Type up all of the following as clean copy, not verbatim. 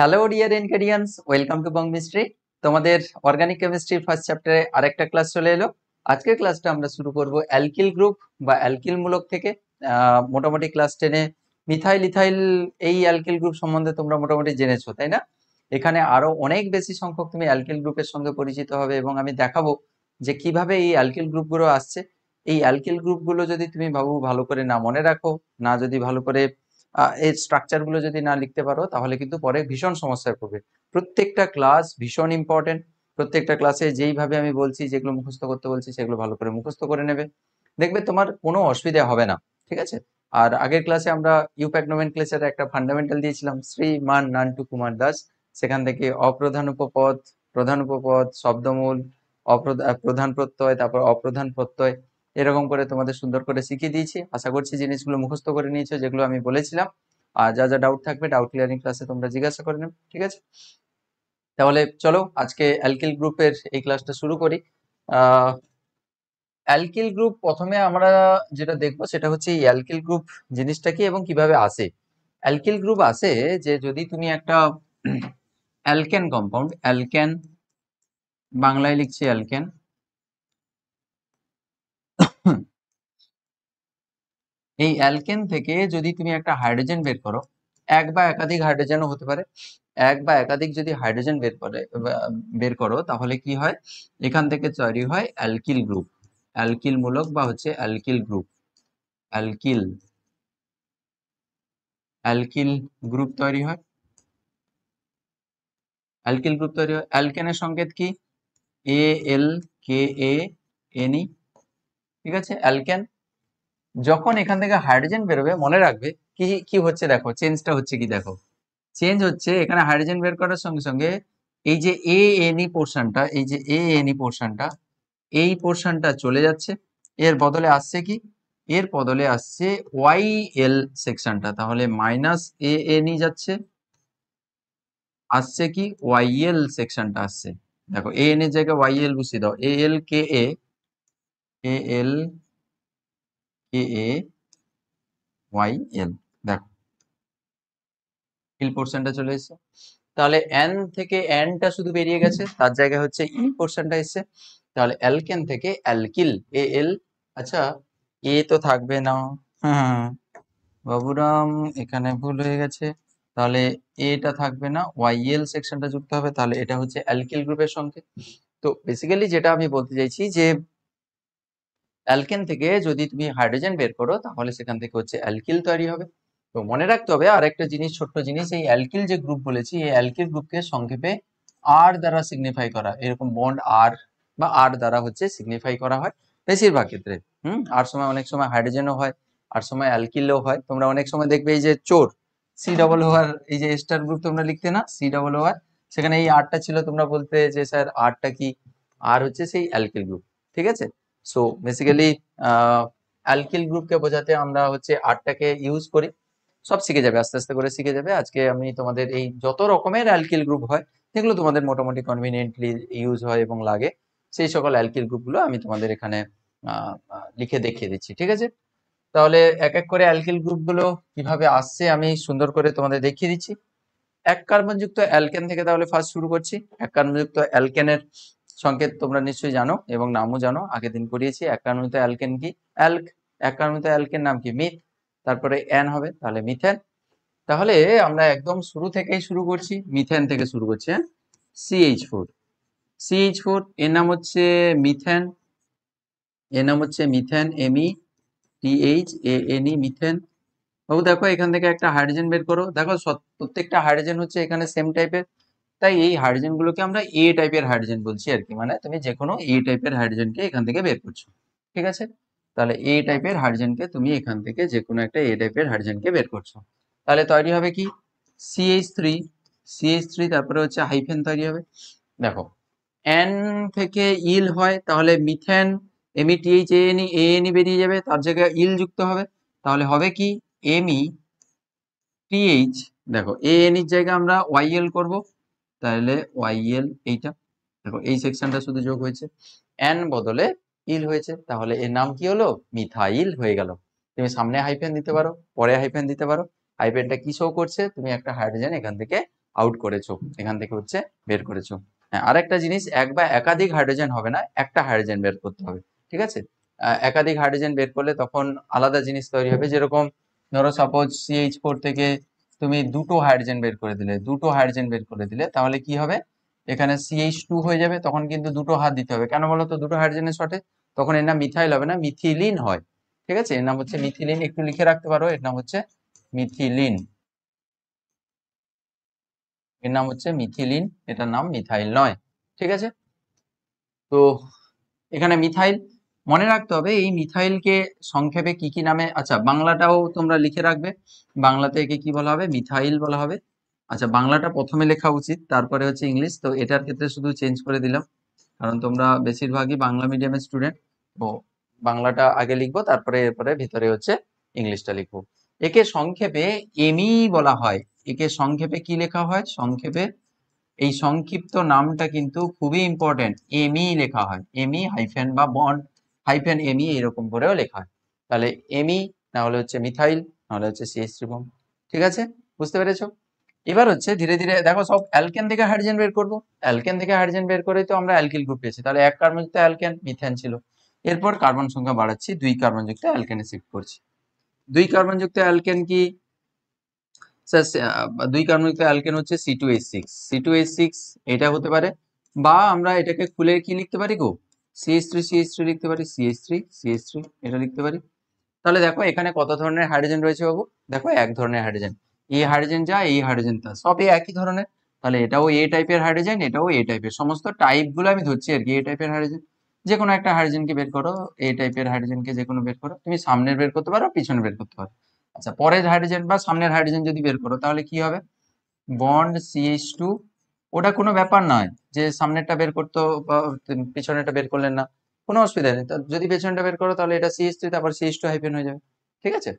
Hello dear এনকেডিয়ান্স, welcome to Bong mistry. তোমাদের organic কেমিস্ট্রির ফার্স্ট চ্যাপ্টারে আরেকটা ক্লাস চলে এলো। আজকের ক্লাসটা আমরা শুরু করব অ্যালকিল গ্রুপ বা অ্যালকিল মূলক থেকে। মোটামুটি ক্লাস 10-এ মিথাইল ইথাইল এই অ্যালকিল গ্রুপ সম্বন্ধে তোমরা মোটামুটি জেনেছো, তাই না? এখানে আরো অনেক বেশি সংখ্যক তুমি অ্যালকিল গ্রুপের সঙ্গে পরিচিত হবে এবং আমি দেখাবো যে কিভাবে এই অ্যালকিল গ্রুপগুলো আসছে। এই অ্যালকিল গ্রুপগুলো যদি তুমি ভালো করে না মনে রাখো, না যদি ভালো করে এর স্ট্রাকচার গুলো যদি না লিখতে পারো, তাহলে কিন্তু পরে ভীষণ সমস্যায় পড়বে। প্রত্যেকটা ক্লাস ভীষণ ইম্পর্টেন্ট। প্রত্যেকটা ক্লাসে যেইভাবে আমি বলছি, যেগুলো মুখস্থ করতে বলছি, সেগুলো ভালো করে মুখস্থ করে নেবে, দেখবে তোমার কোনো অসুবিধা হবে না। ঠিক আছে? আর আগের ক্লাসে আমরা ইউপ্যাক নোমেনক্লেচারের একটা ফান্ডামেন্টাল দিয়েছিলাম, শ্রী মান নান্টু কুমার দাস। সেখান থেকে অপ্রধান উপপদ, প্রধান উপপদ, শব্দমূল, প্রধান প্রত্যয়, তারপর অপ্রধান প্রত্যয়, এরকম করে তোমাদের সুন্দর করে শিখিয়ে দিয়েছি। আশা করছি জিনিসগুলো মুখস্থ করে নিয়েছো, যেগুলো আমি বলেছিলাম। আর যা যা ডাউট থাকবে ডাউট ক্লিয়ারিং ক্লাসে তোমরা জিজ্ঞাসা করে নেবে, ঠিক আছে? তাহলে চলো আজকে অ্যালকিল গ্রুপের এই ক্লাসটা শুরু করি। অ্যালকিল গ্রুপ প্রথমে আমরা যেটা দেখবো সেটা হচ্ছে এই অ্যালকিল গ্রুপ জিনিসটা কি এবং কিভাবে আসে। অ্যালকিল গ্রুপ আসে যে যদি তুমি একটা অ্যালকেন কম্পাউন্ড, অ্যালকেন বাংলায় লিখছি অ্যালকেন, এই অ্যালকেন থেকে যদি তুমি একটা হাইড্রোজেন বের করো, এক বা একাধিক হাইড্রোজেনও হতে পারে, এক বা একাধিক যদি হাইড্রোজেন বের করো, তাহলে কি হয়? এখান থেকে তৈরি হয় অ্যালকিল গ্রুপ, অ্যালকিল মূলক বা হচ্ছে alkyl group, alkyl alkyl group তৈরি হয়। অ্যালকিল গ্রুপ তৈরি হয়। অ্যালকেনের সংকেত কি? ALKANE। ঠিক আছে? অ্যালকেন। যখন এখান থেকে হাইড্রোজেন বেরোবে, মনে রাখবে কি কি হচ্ছে, দেখো চেঞ্জটা হচ্ছে কি, দেখো চেঞ্জ হচ্ছে। এখানে হাইড্রোজেন বের করার সঙ্গে সঙ্গে এই যে ANE পোর্শনটা, এই যে ANE পোর্শনটা, এই পোর্শনটা চলে যাচ্ছে। এর বদলে আসছে কি? এর বদলে আসছে YL সেকশনটা। তাহলে মাইনাস ANE যাচ্ছে, আসছে কি? YL সেকশনটা আসছে। দেখো AN এর জায়গায় YL বসিয়ে দাও, ALKA, YL। দেখো ইল পোর্শনটা চলে এসেছে। তাহলে এন থেকে এনটা শুধু বেরিয়ে গেছে, তার জায়গায় হচ্ছে ই পোর্শনটা এসেছে। তাহলে অ্যালকেন থেকে অ্যালকিল, AL। আচ্ছা, এ তো থাকবে না, হ্যাঁ বাবুরাম, এখানে ভুল হয়ে গেছে। তাহলে এটা থাকবে না, YL সেকশনটা যুক্ত হবে। তাহলে এটা হচ্ছে অ্যালকিল গ্রুপের সংকেত। তো বেসিক্যালি যেটা আমি বলতে চাইছি যে অ্যালকেন থেকে যদি তুমি হাইড্রোজেন বের করো, তাহলে সেখান থেকে হচ্ছে অ্যালকিল তৈরি হবে। তো মনে রাখতে হবে আরেকটা জিনিস, ছোট্ট জিনিস, এই অ্যালকিল যে গ্রুপ বলেছি, এই অ্যালকিল গ্রুপকে সংক্ষেপে আর দ্বারা সিগনিফাই করা, এরকম বন্ড আর বা আর দ্বারা হচ্ছে সিগনিফাই করা হয় বেশিরভাগ ক্ষেত্রে। আর সময় অনেক সময় হাইড্রোজেনও হয়, আর সময় অ্যালকিলও হয়। তোমরা অনেক সময় দেখবে এই যে চোর, COO, এই যে স্টার গ্রুপ তোমরা লিখতে না, COO, সেখানে এই আরটা ছিল, তোমরা বলতে যে স্যার আরটা কি? আর হচ্ছে সেই অ্যালকিল গ্রুপ। ঠিক আছে? সো বেসিক্যালি অ্যালকিল গ্রুপকে বোঝাতে আমরা হচ্ছে আরটাকে ইউজ করি। সব শিখে যাবে, আস্তে আস্তে করে শিখে যাবে। আজকে আমি তোমাদের এই যত রকমের অ্যালকিল গ্রুপ হয়, যেগুলো তোমাদের মোটামুটি কনভিনিয়েন্টলি ইউজ হয় এবং লাগে, সেই সকল অ্যালকিল গ্রুপগুলো আমি তোমাদের এখানে লিখে দেখিয়ে দিচ্ছি। ঠিক আছে? তাহলে এক এক করে অ্যালকিল গ্রুপগুলো কিভাবে আসছে আমি সুন্দর করে তোমাদের দেখিয়ে দিচ্ছি। এক কার্বনযুক্ত অ্যালকেন থেকে তাহলে ফার্স্ট শুরু করছি। এক কার্বনযুক্ত অ্যালকেনের সংকেত তোমরা নিশ্চয়ই জানো এবং নামও জানো, আগের দিন করিয়েছি। এক কার্বনযুক্ত অ্যালকেন কি? অ্যালক। এক কার্বনযুক্ত অ্যালকেন নাম কি? মিথ। তারপরে এন হবে, তাহলে মিথেন। তাহলে আমরা একদম শুরু থেকেই শুরু করছি, মিথেন থেকে শুরু করছি। হ্যাঁ, CH4, CH4 এর নাম হচ্ছে মিথেন, এর নাম হচ্ছে মিথেন, METHANE, মিথেন। বাবু দেখো এখান থেকে একটা হাইড্রোজেন বের করো, দেখো প্রত্যেকটা হাইড্রোজেন হচ্ছে এখানে সেম টাইপের। তাই এই হাইড্রোজেন গুলোকে আমরা এ টাইপের হাইড্রোজেন বলছি আর কি, মানে তুমি যে কোনো এ টাইপের হাইড্রোজেনকে এখান থেকে বের করছো। ঠিক আছে? তাহলে এ টাইপের হাইড্রোজেনকে তুমি এখান থেকে যে কোনো একটা এ টাইপের হাইড্রোজেনকে বের করছো। তাহলে তৈরি হবে কি? CH3, CH3, তারপরে হচ্ছে হাইফেন তৈরি হবে। দেখো এন থেকে ইল হয়, তাহলে মিথেন, METHANE বেরিয়ে যাবে, তার জায়গায় ইল যুক্ত হবে। তাহলে হবে কি? METH। দেখো AN এর জায়গায় আমরা YL করব, তাহলে YL এইটা। দেখো এই সেকশনটা শুধু যোগ হয়েছে, এন বদলে ইল হয়েছে, তাহলে এর নাম কি হলো? মিথাইল হয়ে গেল। তুমি সামনে হাইফেন দিতে পারো, পরে হাইফেন দিতে পারো। হাইফেনটা কি শো করছে? তুমি একটা হাইড্রোজেন এখান থেকে আউট করেছো, এখান থেকে হচ্ছে বের করেছো। হ্যাঁ, আরেকটা জিনিস, এক বা একাধিক হাইড্রোজেন হবে না, একটা হাইড্রোজেন বের করতে হবে, ঠিক আছে? একাধিক হাইড্রোজেন বের করলে তখন আলাদা জিনিস তৈরি হবে। যেরকম ধরো সাপোজ CH4 থেকে তুমি দুটো হাইড্রোজেন বের করে দিলে, তাহলে কি হবে, এখানে CH2 হয়ে যাবে। তখন কিন্তু দুটো হাত দিতে হবে, কেন বলো তো? দুটো হাইড্রোজেনের শর্টে তখন এর নাম মিথাইল হবে না, মিথিলিন হয়, ঠিক আছে? এর নাম হচ্ছে মিথিলিন, একটু লিখে রাখতে পারো, এর নাম হচ্ছে মিথিলিন। এর নাম হচ্ছে মিথিলিন, এটার নাম মিথাইল নয়, ঠিক আছে? তো এখানে মিথাইল মনে রাখতে হবে, এই মিথাইলকে সংক্ষেপে কি কি নামে, আচ্ছা বাংলাটাও তোমরা লিখে রাখবে। বাংলাতে একে কি বলা হবে? মিথাইল বলা হবে। আচ্ছা, বাংলাটা প্রথমে লেখা উচিত, তারপরে হচ্ছে ইংলিশ। তো এটার ক্ষেত্রে শুধু চেঞ্জ করে দিলাম, কারণ তোমরা বেশিরভাগই বাংলা মিডিয়ামের স্টুডেন্ট। তো বাংলাটা আগে লিখবো, তারপরে এরপরে ভিতরে হচ্ছে ইংলিশটা লিখবো। একে সংক্ষেপে এমি বলা হয়। একে সংক্ষেপে কি লেখা হয়? সংক্ষেপে এই সংক্ষিপ্ত নামটা কিন্তু খুবই ইম্পর্টেন্ট, এমই লেখা হয়, এমই হাইফেন বা বন্ড হাইফেন এমই এরকম করেও লেখা হয়। তাহলে এমই না হলে হচ্ছে মিথাইল, না হলে হচ্ছে CH3 বন্ড, ঠিক আছে? বুঝতে পেরেছো? এবার হচ্ছে ধীরে ধীরে দেখো, সব অ্যালকেন থেকে হাইড্রোজেন বের করবো। অ্যালকেন থেকে হাইড্রোজেন বের করেই তো আমরা অ্যালকিল গ্রুপ পেয়েছি। তাহলে এক কার্বনযুক্ত অ্যালকেন মিথেন ছিল, এরপর কার্বন সংখ্যা বাড়াচ্ছি, 2 কার্বনযুক্ত অ্যালকেনে শিফট করছি। 2 কার্বনযুক্ত অ্যালকেন কি স্যার? 2 কার্বনযুক্ত অ্যালকেন হচ্ছে C2H6 এটা হতে পারে, বা আমরা এটাকে খুলে কি লিখতে পারি গো? CH3 লিখতে পারি, CH3 এটা লিখতে পারি। তাহলে দেখো এখানে কত ধরনের হাইড্রোজেন রয়েছে বাবু? দেখো এক ধরনের হাইড্রোজেন, এই হাইড্রোজেন যা, এই হাইড্রোজেন তা, সবই একই ধরনের। তাহলে এটাও এ টাইপের হাইড্রোজেন, এটাও এ টাইপের, সমস্ত টাইপ গুলো আমি ধরছি আর কি, এ টাইপের হাইড্রোজেন। যে কোনো একটা হাইড্রোজেনকে বের করো, এ টাইপের হাইড্রোজেনকে যে কোনো বের করো, তুমি সামনের বের করতে পারো, পিছনে বের করতে পারো। আচ্ছা, পরের হাইড্রোজেন বা সামনের হাইড্রোজেন যদি বের করো, তাহলে কি হবে? বন্ড CH2, ওটা কোনো ব্যাপার নয় যে সামনেরটা বের করতো বা পিছনেরটা বের করলেন না, কোনো অসুবিধা নেই। যদি পেছনটা বের করো তাহলে এটা CH3, তারপর CH2 হাইফেন হয়ে যাবে, ঠিক আছে?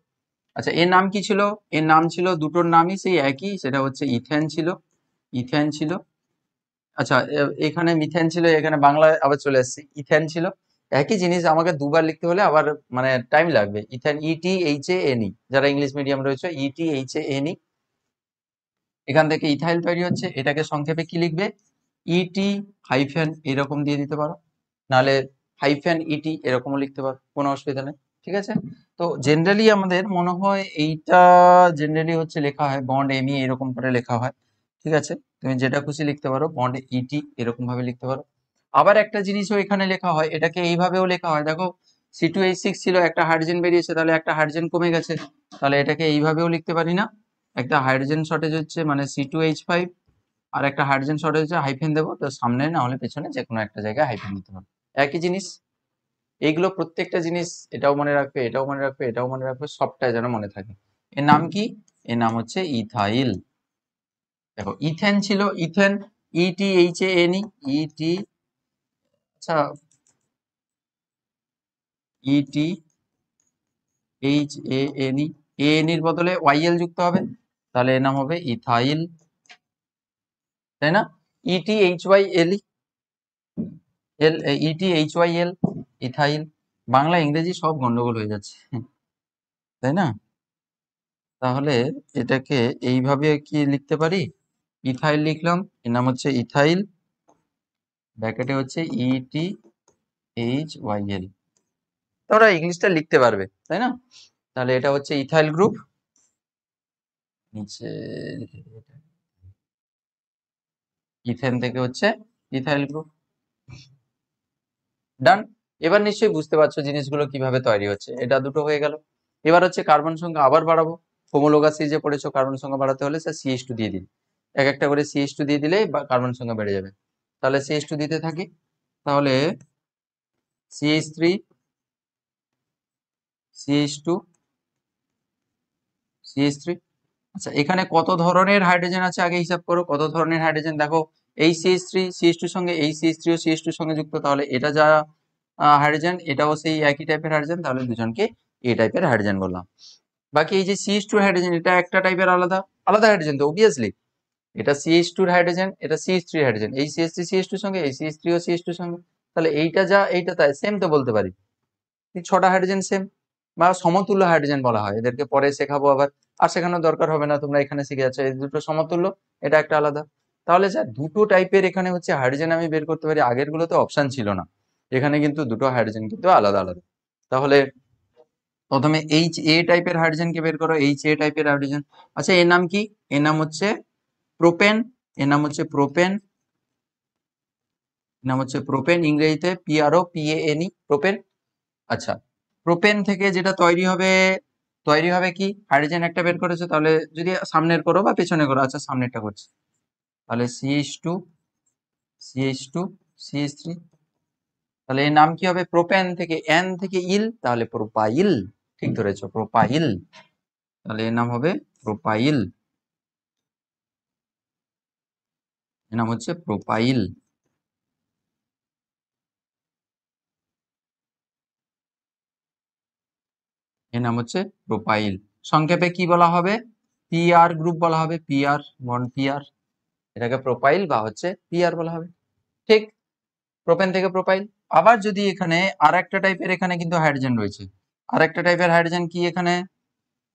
আচ্ছা, এর নাম কি ছিল? এর নাম ছিল, দুটোর নামই সেই একই, সেটা হচ্ছে ইথেন ছিল, ইথেন ছিল। আচ্ছা, এখানে মিথেন ছিল, এখানে বাংলায় আবার চলে আসছে, ইথেন ছিল। একই জিনিস আমাকে দুবার লিখতে হলে আবার মানে টাইম লাগবে। ইথেন, ETHANE, যারা ইংলিশ মিডিয়াম রয়েছে, ETHANE, এখান থেকে ইথাইল তৈরি হচ্ছে। এটাকে সংক্ষেপে কি লিখবে? ইটি হাইফেন এরকম দিয়ে দিতে পারো, নাহলে হাইফেন ইটি এরকমও লিখতে পারো, কোনো অসুবিধা নেই, ঠিক আছে? তো জেনারেলি আমাদের মনে হয় এইটা জেনারেলি হচ্ছে লেখা হয় বন্ড এমই এরকম করে লেখা হয়, ঠিক আছে? তুমি যেটা খুশি লিখতে পারো, বন্ড ইটি এরকম ভাবে লিখতে পারো। আবার একটা জিনিসও এখানে লেখা হয়, এটাকে এইভাবেও লেখা হয়, দেখো C2H6 ছিল, একটা হাইড্রোজেন বেরিয়েছে, তাহলে একটা হাইড্রোজেন কমে গেছে, তাহলে এটাকে এইভাবেও লিখতে পারি না, একটা হাইড্রোজেন শর্টেজ হচ্ছে মানে C2H5, আর একটা হাইড্রোজেন শর্টেজ হচ্ছে, হাইফেন দেবো, তো সামনে না হলে পেছনে যে কোনো একটা জায়গায় হাইফেন দিতে পারো, একই জিনিস। এইগুলো প্রত্যেকটা জিনিস, এটাও মনে রাখবে, এটাও মনে রাখবে, এটাও মনে রাখবে, সবটাই যেন মনে থাকে। এর নাম কি? এর নাম হচ্ছে ইথাইল। দেখো ইথেন ছিল, ইথেন, ETHANE, ইটি, আচ্ছা, ETHANE, এর বদলে YL যুক্ত হবে, তাহলে এর নাম হবে ইথাইল, তাই না? ETHYL, ETHYL, ethyl. বাংলা ইংরেজি সব গন্ডগোল হয়ে যাচ্ছে, তাই না? তাহলে এটাকে এইভাবে কি লিখতে পারি? ইথাইল লিখলাম, এর নাম হচ্ছে ইথাইল, ব্র্যাকেটে হচ্ছে ETHYL। তোমরা ইংলিশটা লিখতে পারবে, তাই না? তাহলে এটা হচ্ছে ইথাইল গ্রুপ, নিচে ইথেন থেকে হচ্ছে ইথাইল গ্রুপ, ডান। এবার নিশ্চয়ই বুঝতে পারছো জিনিসগুলো কিভাবে তৈরি হচ্ছে। এটা দুটো হয়ে গেল। এবার হচ্ছে কার্বন সংখ্যা আবার বাড়াবো। হোমোলোগাস যে পড়েছো, কার্বন সংখ্যা বাড়াতে হলে স্যার CH2 দিয়ে দিন, এক একটা করে CH2 দিয়ে দিলেই কার্বন সংখ্যা বেড়ে যাবে। তাহলে CH2 দিতে থাকি, তাহলে CH3, CH2, CH3। আচ্ছা, এখানে কত ধরনের হাইড্রোজেন আছে আগে হিসাব করো, কত ধরনের হাইড্রোজেন। দেখো এই CH3 সঙ্গে এই CH3 ও CH2 সঙ্গে যুক্ত, তাহলে এটা যা হাইড্রোজেন, এটাও সেই একই টাইপের হাইড্রোজেন, তাহলে দুজনকে এ টাইপের হাইড্রোজেন বললাম। বাকি এই যে CH2 হাইড্রোজেন, এটা একটা টাইপের আলাদা আলাদা হাইড্রোজেন, তো অবভিয়াসলি এটা CH2 হাইড্রোজেন, এটা CH3 হাইড্রোজেন, এই CH3 CH2 সঙ্গে, এই CH3 ও CH2 সঙ্গে, তাহলে এইটা যা এইটা তাই, সেম তো বলতে পারি। এই 6টা হাইড্রোজেন সেম, বা সমতুল্য হাইড্রোজেন বলা হয় এদেরকে, পরে শেখাবো আবার আর সেখানে দরকার হবে না, তোমরা এখানে শিখে যাচ্ছ এই দুটো সমতুল্য, এটা একটা আলাদা। তাহলে স্যার দুটো টাইপের এখানে হচ্ছে হাইড্রোজেন আমি বের করতে পারি, আগের গুলোতে অপশন ছিল না, এখানে কিন্তু দুটো হাইড্রোজেন কিন্তু আলাদা আলাদা। তাহলে প্রথমে এইচ এ টাইপের হাইড্রোজেনকে বের করো, এইচ এ টাইপের হাইড্রোজেন। আচ্ছা এর নাম কি? এর নাম হচ্ছে প্রোপেন, এর নাম হচ্ছে প্রোপেন, এর নাম হচ্ছে প্রোপেন, ইংরেজিতে PROPANE, প্রোপেন। আচ্ছা প্রোপেন থেকে যেটা তৈরি হবে কি হাইড্রোজেন একটা বের করেছে, তাহলে যদি সামনের করো বা পেছনে করো, আচ্ছা সামনেরটা করছি, তাহলে CH2 CH2 CH3, তাহলে এর নাম কি হবে? প্রোপেন থেকে এন থেকে ইল, তাহলে প্রোপাইল, ঠিক ধরেছো প্রোপাইল, তাহলে এর নাম হবে প্রোপাইল, এর নাম হচ্ছে প্রোপাইল। এর নাম হচ্ছে প্রোপাইল। সংক্ষেপে কি বলা হবে? পিআর গ্রুপ বলা হবে, পিআর বন্ড পিআর, এটাকে প্রোপাইল বা হচ্ছে পিআর বলা হবে। ঠিক, প্রোপেন থেকে প্রোপাইল। আবার যদি এখানে আর একটা টাইপের এখানে কিন্তু হাইড্রোজেন রয়েছে, আর একটা টাইপের হাইড্রোজেন কি এখানে,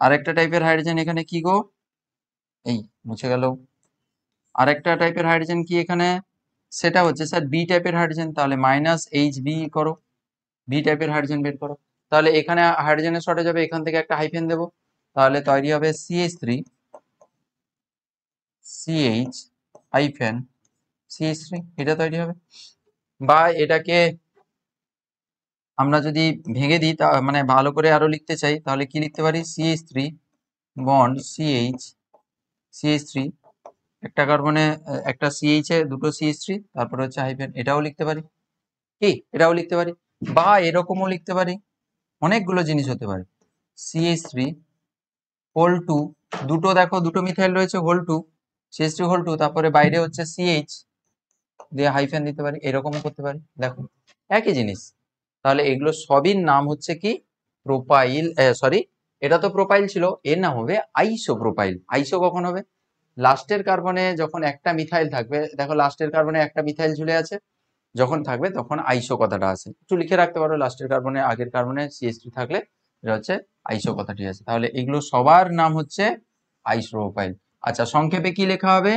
আর একটা টাইপের হাইড্রোজেন এখানে কি গো, এই মুছে গেল, আর একটা টাইপের হাইড্রোজেন কি এখানে, সেটা হচ্ছে স্যার বি টাইপের হাইড্রোজেন, তাহলে -HB করো, বি টাইপের হাইড্রোজেন বের করো। তাহলে এখানে হাইড্রোজেনের শর্টেজ হবে, এখান থেকে একটা হাইফেন দেবো, তাহলে তৈরি হবে CH3 CH হাইফেন CH3, এটা তৈরি হবে। বা এটাকে আমরা যদি ভেঙে দিই, মানে ভালো করে আরো লিখতে চাই, তাহলে কি লিখতে পারি? CH3 বন্ড CH3, একটা কার্বনে একটা CH এ দুটো CH3, তারপরে হচ্ছে হাইফেন, এটাও লিখতে পারি, কি এটাও লিখতে পারি, বা এরকমও লিখতে পারি, অনেকগুলো জিনিস হতে পারে। CH3 হোল 2, দুটো দেখো দুটো মিথাইল রয়েছে হোল 2, CH3 হোল 2, তারপরে বাইরে হচ্ছে CH দিয়ে হাইফেন দিতে পারি, এরকমও করতে পারি, দেখো একই জিনিস। তাহলে এগুলো সবই নাম হচ্ছে কি প্রোপাইল, সরি এটা তো প্রোপাইল ছিল, এর নাম হবে আইসো প্রোপাইল। আইসো কখন হবে? লাস্টের কার্বনে যখন একটা মিথাইল থাকবে, দেখো লাস্টের কার্বনে একটা মিথাইল ঝুলে আছে, যখন থাকবে তখন আইসো কথাটা আছে, একটু লিখে রাখতে পারো, লাস্টের কার্বনে আগের কার্বনে CH3 থাকলে এটা হচ্ছে আইসো কথাটি আছে। তাহলে এগুলো সবার নাম হচ্ছে আইসো প্রোপাইল। আচ্ছা সংক্ষেপে কি লেখা হবে?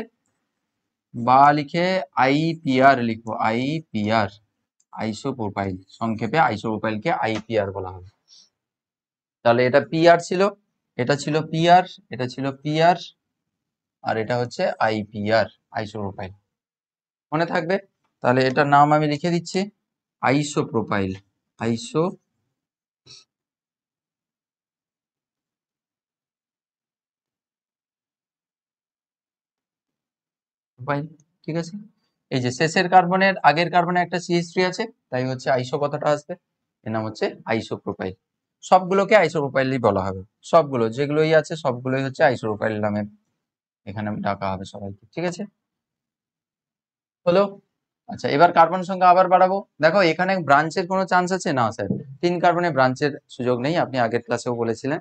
বা লিখে IPR লিখবো, IPR আইসো প্রোপাইল, সংক্ষেপে আইসো প্রোপাইলকে IPR বলা হবে। তাহলে এটা পিআর ছিল, এটা ছিল পিআর, এটা ছিল পিআর, আর এটা হচ্ছে IPR আইসো প্রোপাইল, মনে থাকবে। তাহলে এটার নাম আমি লিখে দিচ্ছি আইসো প্রোপাইল, আইসো প্রোপাইল, ঠিক আছে। এই যে শেষের কার্বনের আগের কার্বনে একটা CH3 আছে, তাই হচ্ছে আইসো কথাটা আসবে, এর নাম হচ্ছে আইসো প্রোপাইল। সবগুলোকে আইসো প্রোপাইলই বলা হবে, সবগুলো যেগুলোই আছে সবগুলোই হচ্ছে আইসো প্রোপাইল নামে এখানে ডাকা হবে সবাইকে, ঠিক আছে, হলো। আচ্ছা এবার কার্বন সংখ্যা আবার বাড়াবো, দেখো এখানে ব্রাঞ্চের কোনো চান্স আছে না স্যার, 3 কার্বনে ব্রাঞ্চের সুযোগ নেই, আপনি আগের ক্লাসেও বলেছিলেন,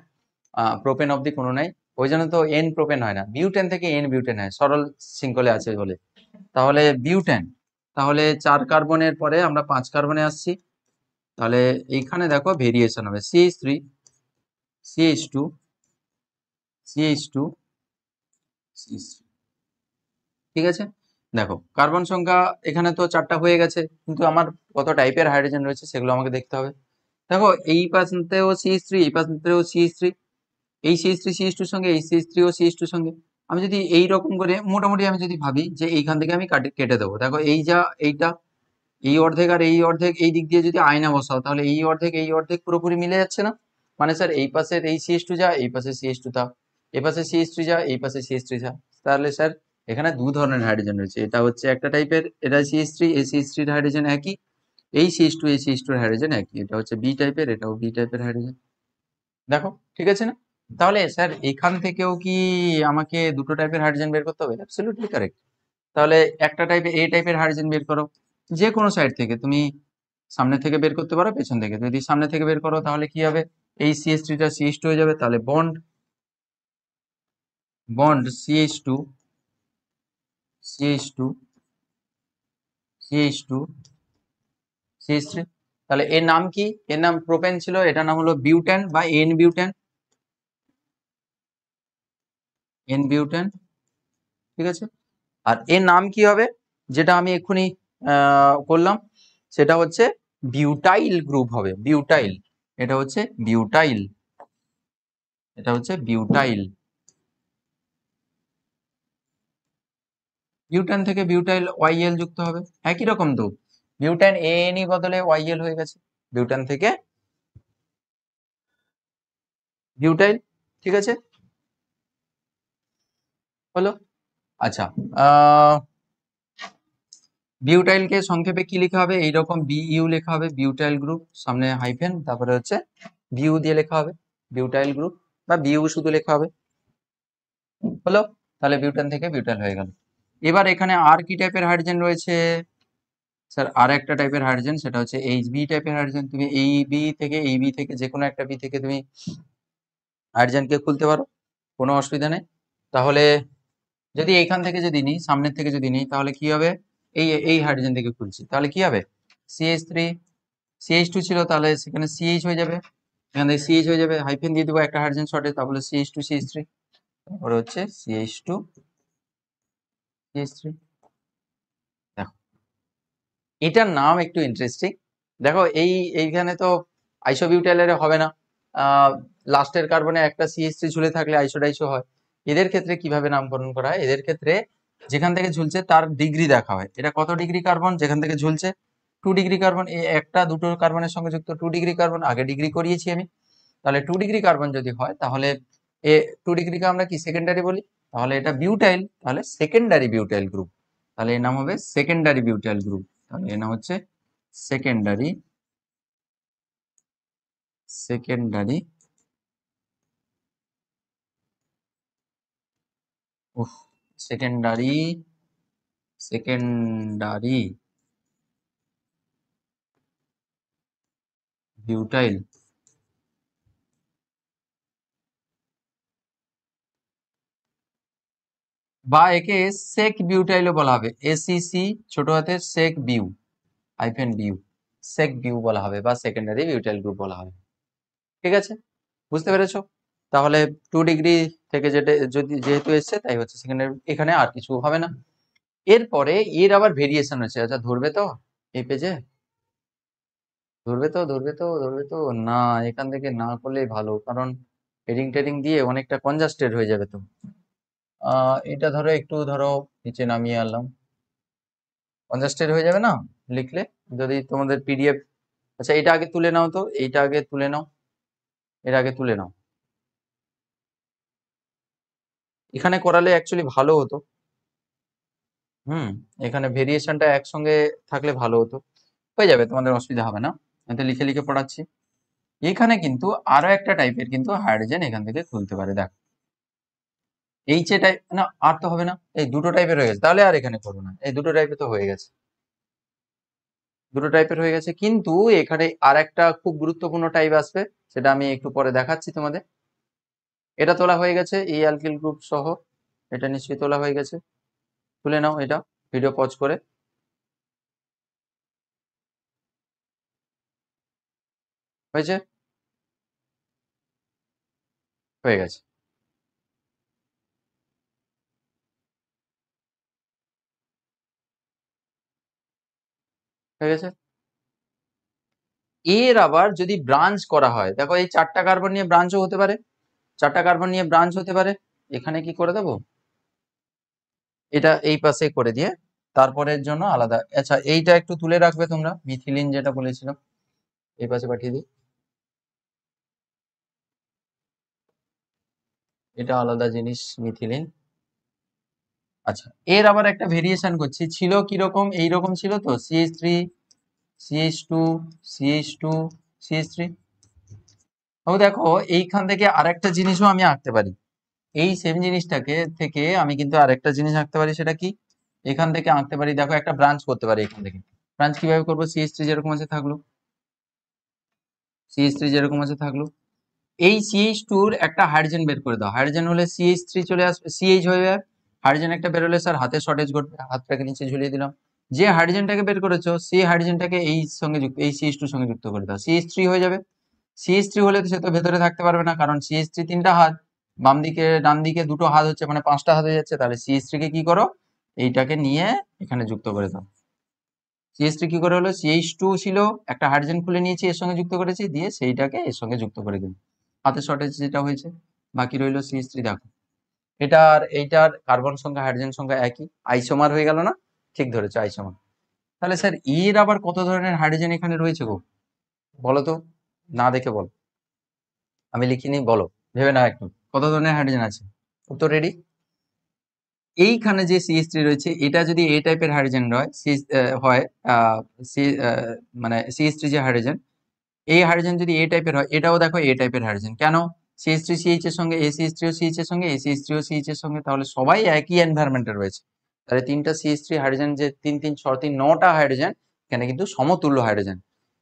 প্রোপেন অবধি কোনো নাই, ওই জন্য তো এন প্রোপেন হয় না, বিউটেন থেকে এন বিউটেন হয়, সরল শৃঙ্খলে আছে বলে। তাহলে বিউটেন, তাহলে 4 কার্বনের পরে আমরা 5 কার্বনে আসছি, তাহলে এইখানে দেখো ভেরিয়েশন হবে CH3 CH2 CH2 CH3, ঠিক আছে। দেখো কার্বন সংখ্যা এখানে তো 4টা হয়ে গেছে, কিন্তু আমার কত টাইপের হাইড্রোজেন রয়েছে সেগুলো আমাকে দেখতে হবে। দেখো এই প্রান্তেও CH3, এই প্রান্তেও CH3, এই CH3 CH2 সঙ্গে এই CH3 ও CH2 সঙ্গে, আমি যদি এই রকম করে মোটামুটি আমি যদি ভাবি যে এইখান থেকে আমি কেটে দেবো, দেখো এই যা এইটা, এই অর্ধেক আর এই অর্ধেক এই দিক দিয়ে যদি আয়না বসাও, তাহলে এই অর্ধেক পুরোপুরি মিলে যাচ্ছে না, মানে স্যার এই পাশের এই CH2 যা, এই পাশে CH2 তা, এই পাশে CH3 যা, এই পাশে CH3 যা, তাহলে স্যার এখানে দু ধরনের হাইড্রোজেন রয়েছে, এটা হচ্ছে একটা টাইপের, এটা CH3, এই CH3 এর হাইড্রোজেন একই, এই CH2 এই CH2 এর হাইড্রোজেন একই, এটা হচ্ছে বি টাইপের, এটাও বি টাইপের হাইড্রোজেন, দেখো ঠিক আছে না? তাহলে স্যার এখান থেকেও কি আমাকে দুটো টাইপের হাইড্রোজেন বের করতে হবে? Absolutely correct. তাহলে একটা টাইপের এ টাইপের হাইড্রোজেন বের করো, যে কোনো সাইড থেকে তুমি সামনে থেকে বের করতে পারো, পেছন থেকে, যদি সামনে থেকে বের করো তাহলে কি হবে, এই CH3 টা CH2 হয়ে যাবে, তাহলে bond bond CH2 CH2 CH2 CH3, তাহলে এর নাম কি? এর নাম প্রোপেন ছিল, এটার নাম হলো বিউটেন বা এন বিউটেন, এন বিউটেন, ঠিক আছে। আর এর নাম কি হবে, যেটা আমি এক্ষুনি করলাম, সেটা হচ্ছে বিউটাইল গ্রুপ হবে, বিউটাইল। এটা হচ্ছে বিউটাইল, এটা হচ্ছে বিউটাইল। বিউটান থেকে বিউটাইল ওয়াইএল যুক্ত হবে, একই রকম তো, বিউটান এএনই বদলে ওয়াইএল হয়ে গেছে, বিউটান থেকে বিউটাইল, ঠিক আছে, হলো। আচ্ছা, বিউটাইলকে সংক্ষেপে কি লেখা হবে, এইরকম বিইউ লেখা হবে, বিউটাইল গ্রুপ, সামনে হাইফেন, তারপরে হচ্ছে বিউ দিয়ে লেখা হবে, বিউটাইল গ্রুপ, বা বিউ শুধু লেখা হবে, হলো। তাহলে বিউটান থেকে বিউটাইল হয়ে গেল। এবার এখানে আর কি টাইপের হাইড্রোজেন রয়েছে, স্যার আর একটা টাইপের হাইড্রোজেন, সেটা হচ্ছে এইচ বি টাইপের হাইড্রোজেন। তুমি এই বি থেকে যে কোনো একটা বি থেকে তুমি হাইড্রোজেনকে খুলতে পারো, কোনো অসুবিধা নেই। তাহলে যদি এইখান থেকে যদি নিই, সামনের থেকে যদি নিই, তাহলে কি হবে, এই হাইড্রোজেন থেকে খুলছি, তাহলে কি হবে, CH3, CH2 ছিল, তাহলে সেখানে CH হয়ে যাবে, এখান থেকে CH হয়ে যাবে, হাইফেন দিয়ে দেবো একটা হাইড্রোজেন শর্টে, তাহলে CH2 CH3, তারপরে হচ্ছে CH2 CH3। দেখো এটার নাম একটু ইন্টারেস্টিং। দেখো এইখানে তো আইসোবিউটাইলের হবে না, লাস্টের কার্বনে একটা CH3 ঝুলে থাকলে আইসোডাইসো হয়। এদের ক্ষেত্রে কিভাবে নামকরণ করা হয়, এদের ক্ষেত্রে যেখান থেকে ঝুলছে তার ডিগ্রি দেখা হয়, এটা কত ডিগ্রি কার্বন, যেখান থেকে ঝুলছে 2 ডিগ্রি কার্বন, এই একটা দুটো কার্বনের সঙ্গে যুক্ত 2 ডিগ্রি কার্বন, আগে ডিগ্রি করিয়েছি আমি। তাহলে 2 ডিগ্রি কার্বন যদি হয়, তাহলে এ 2 ডিগ্রিকে আমরা কি সেকেন্ডারি বলি, তাহলে এটা বিউটাইল, তাহলে সেকেন্ডারি বিউটাইল গ্রুপ, তাহলে এর নাম হবে সেকেন্ডারি বিউটাইল গ্রুপ, তাহলে এর নাম হচ্ছে secondary, secondary, secondary, secondary butyl, বা একে সেক বিউটাইলও বলা হবে, SEC ছোট হাতের সেক বিউ, হাইফেন বিউ, সেক বিউ বলা হবে, বা সেকেন্ডারি বিউটাইল গ্রুপ বলা হবে, ঠিক আছে, বুঝতে পেরেছো। তাহলে 2 ডিগ্রি থেকে যেটা যদি যেহেতু এসছে, তাই হচ্ছে সেকেন্ডারি, এখানে আর কিছু হবে না। এরপরে এর আবার ভেরিয়েশন আছে, আচ্ছা ধরবে তো এই পেজে, ধরবে তো না, এখান থেকে না করলেই ভালো, কারণ হেডিং টেডিং দিয়ে অনেকটা কনজাস্টেড হয়ে যাবে তো। এটা ধরো একটু ধরো নিচে নামিয়ে আনলাম, কনজাস্টেড হয়ে যাবে না লিখলে, যদি তোমাদের PDF, আচ্ছা এটা আগে তুলে নাও তো, এইটা আগে তুলে নাও, এর আগে তুলে নাও, এখানে করালে অ্যাকচুয়ালি ভালো হতো। হুম, এখানে ভেরিয়েশনটা একসঙ্গে থাকলে ভালো হতো, হয়ে যাবে, তোমাদের অসুবিধা হবে না, এতে লিখে লিখে পড়াচ্ছি। এখানে কিন্তু আরো একটা টাইপের কিন্তু হাইড্রোজেন এখান থেকে খুলতে পারে, দেখো এইচ এ টাইপ না, আর তো হবে না, এই দুটো টাইপের হয়ে গেছে, তাহলে আর এখানে করবো না, এই দুটো টাইপের তো হয়ে গেছে, দুটো টাইপের হয়ে গেছে, কিন্তু এখানে আর একটা খুব গুরুত্বপূর্ণ টাইপ আসবে, সেটা আমি একটু পরে দেখাচ্ছি তোমাদের। এটা তোলা হয়ে গেছে, এই অ্যালকিল গ্রুপ সহ, এটা নিশ্চয়ই তোলা হয়ে গেছে, তুলে নাও এটা, ভিডিও পজ করে, হয়েছে, হয়ে গেছে, হয়ে গেছে। এর আবার যদি ব্রাঞ্চ করা হয়, দেখো এই 4টা কার্বন নিয়ে ব্রাঞ্চও হতে পারে, 4টা কার্বন নিয়ে ব্রাঞ্চ হতে পারে, এখানে কি করে দেবো, এটা এই পাশে করে দিয়ে তারপরের জন্য আলাদা, আচ্ছা এইটা একটু তুলে রাখবে তোমরা, মিথিলিন যেটা বলেছিলাম, এই পাশে পাঠিয়ে দিই, এটা আলাদা জিনিস মিথিলিন। আচ্ছা, এর আবার একটা ভেরিয়েশন করছি, ছিল কিরকম, এইরকম ছিল তো, CH3 CH2 CH2 CH3, ও দেখো এইখান থেকে আরেকটা জিনিসও আমি আঁকতে পারি, এই সেম জিনিসটাকে থেকে আমি কিন্তু আরেকটা জিনিস আঁকতে পারি, সেটা কি, এখান থেকে আঁকতে পারি, দেখো একটা ব্রাঞ্চ করতে পারি এখান থেকে, ব্রাঞ্চ কিভাবে করবো, CH3 যেরকম আছে থাকলো, CH3 যেরকম আছে থাকলো, এই CH2 র একটা হাইড্রোজেন বের করে দাও, হাইড্রোজেন হলে CH3 চলে আসবে, CH হয়ে যাবে, হাইড্রোজেন একটা বেরোলে স্যার হাতে শর্টেজ ঘটবে, হাতটাকে নিচে ঝুলিয়ে দিলাম, যে হাইড্রোজেনটাকে বের করেছো সেই হাইড্রোজেনটাকে এই সঙ্গে যুক্ত, এই CH2 সঙ্গে যুক্ত করে দাও, CH3 হয়ে যাবে, CH3 হলে তো সে তো ভেতরে থাকতে পারবে না, কারণ CH3 3টা হাত, বাম দিকে ডান দিকে দুটো হাত হচ্ছে মানে 5টা হাত হয়ে যাচ্ছে, তাহলে CH3 কে কি করো, এইটাকে নিয়ে এখানে যুক্ত করে দাও। CH3 কি করে হলো, CH2 ছিল, একটা হাইড্রোজেন খুলে নিয়েছি, এর সঙ্গে যুক্ত করেছি, দিয়ে সেইটাকে এর সঙ্গে যুক্ত করে দিই। হাতের শর্টেজ যেটা হয়েছে, বাকি রইলো CH3। দেখো এটার এইটার কার্বন সংখ্যা হাইড্রোজেন সংখ্যা একই, আইসোমার হয়ে গেল না? ঠিক ধরেছো, আইসোমার। তাহলে স্যার এর আবার কত ধরনের হাইড্রোজেন এখানে রয়েছে গো, বলো তো, না দেখে বলো, আমি লিখিনি, বলো, ভেবে না একটু, কত ধরনের হাইড্রোজেন আছে? উত্তর রেডি? এইখানে যে CH3 রয়েছে, এটা যদি এ টাইপের হাইড্রোজেন হয়, আহ, সি- আহ, মানে CH3 যে হাইড্রোজেন, এই হাইড্রোজেন যদি এ টাইপের হয়, এটাও দেখো এ টাইপের হাইড্রোজেন। কেন? CH3 CH এর সঙ্গে ACH3 ও CH এর সঙ্গে, ACH3 ও CH এর সঙ্গে, তাহলে সবাই একই এনভায়রনমেন্টে রয়েছে। তাহলে তিনটা CH3 হাইড্রোজেন, যে 3 3 6 3 9টা হাইড্রোজেন, এখানে কিন্তু সমতুল্য হাইড্রোজেন।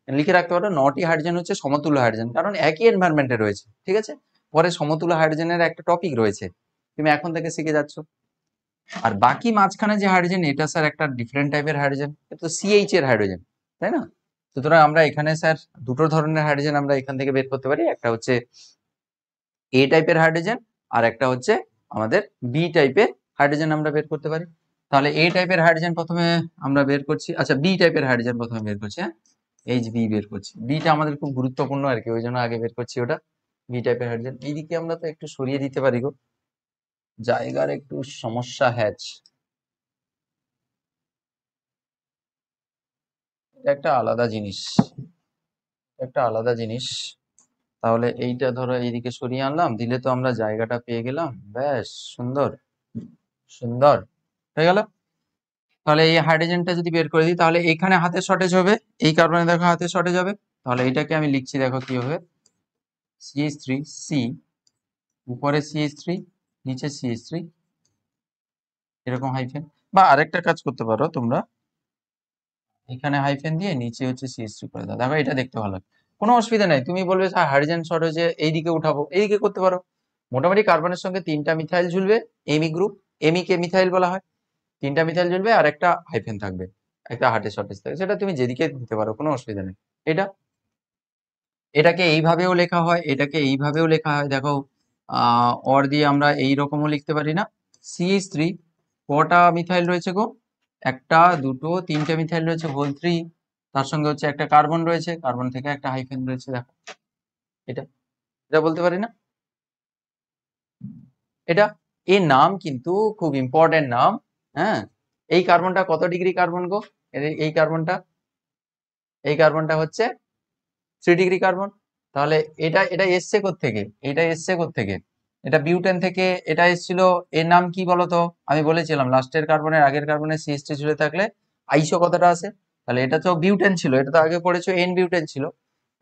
লিখে রাখতে পারো 9টি হাইড্রোজেন হচ্ছে সমতুল্য হাইড্রোজেন, কারণ একই এনভায়রনমেন্টে রয়েছে। ঠিক আছে, পরে সমতুল্য হাইড্রোজেনের একটা টপিক রয়েছে, তুমি এখন থেকে শিখে যাচ্ছ। আর বাকি মাঝখানে যে হাইড্রোজেন, এটা স্যার একটা ডিফারেন্ট টাইপের হাইড্রোজেন, এটা তো CH এর হাইড্রোজেন, তাই না? সুতরাং আমরা এখানে স্যার দুটো ধরনের হাইড্রোজেন আমরা এখান থেকে বের করতে পারি, একটা হচ্ছে এ টাইপের হাইড্রোজেন, আর একটা হচ্ছে আমাদের বি টাইপের হাইড্রোজেন আমরা বের করতে পারি। তাহলে এ টাইপের হাইড্রোজেন প্রথমে আমরা বের করছি, আচ্ছা বি টাইপের হাইড্রোজেন প্রথমে বের করছি, হ্যাঁ HB বের করছি, বিটা আমাদের খুব গুরুত্বপূর্ণ আর কি, ওই জন্য আগে বের করছি ওটা। বি টাইপের হাইড্রোজেন এইদিকে আমরা তো একটু সরিয়ে দিতে পারি গো, জায়গার একটু সমস্যা হ্যাচ, এটা একটা আলাদা জিনিস, একটা আলাদা জিনিস। তাহলে এইটা ধরো এইদিকে সরিয়ে আনলাম, দিলে তো আমরা জায়গাটা পেয়ে গেলাম, ব্যাস, সুন্দর সুন্দর হয়ে গেল। তাহলে এই হাইড্রোজেনটা যদি বের করে দিই, তাহলে এখানে হাতের শর্টেজ হবে, এই কার্বনে দেখো হাতের শর্টেজ হবে, তাহলে এটাকে আমি লিখছি, দেখো কি হবে, CH3 C, উপরে CH3, নিচে CH3, এরকম হাইফেন। বা আরেকটা কাজ করতে পারো তোমরা, এখানে হাইফেন দিয়ে নিচে হচ্ছে CH3 করে দাও, দেখো এটা দেখতে ভালো লাগে। কোনো অসুবিধা নেই, তুমি বলবে স্যার হাইড্রোজেন শর্টেজে এইদিকে উঠাবো, এইদিকে করতে পারো। মোটামুটি কার্বনের সঙ্গে 3টা মিথাইল ঝুলবে, এমি গ্রুপ, এমি কে মিথাইল বলা হয়, 3টা মিথাইল ঝুলবে আর একটা হাইফেন থাকবে, একটা হার্টের শর্টেজ থাকবে, সেটা তুমি যেদিকে দিতে পারো, কোনো অসুবিধা নেই। এটা, এটাকে এইভাবেও লেখা হয়, এটাকে এইভাবেও লেখা হয়, দেখো অর দিয়ে আমরা এই রকমও লিখতে পারি না। CH3 কটা মিথাইল রয়েছে গো, একটা দুটো তিনটে মিথাইল রয়েছে, হোল 3, তার সঙ্গে হচ্ছে একটা কার্বন রয়েছে, কার্বন থেকে একটা হাইফেন রয়েছে, দেখো এটা, এটা বলতে পারি না? এটা, এর নাম কিন্তু খুব ইম্পর্টেন্ট নাম, হ্যাঁ। এই কার্বনটা কত ডিগ্রি কার্বন গো, এই কার্বনটা, এই কার্বনটা হচ্ছে 3 ডিগ্রি কার্বন। তাহলে এটা এটা এসছে কোত্থেকে, এটা এসছে কোত্থেকে, এটা বিউটেন থেকে, এটা এসছিল, এর নাম কি বলতো? আমি বলেছিলাম লাস্টের কার্বনের আগের কার্বনের CH3 ঝুলে থাকলে আইসো কথাটা আছে, তাহলে এটা তো বিউটেন ছিল, এটা তো আগে পড়েছো এন বিউটেন ছিল,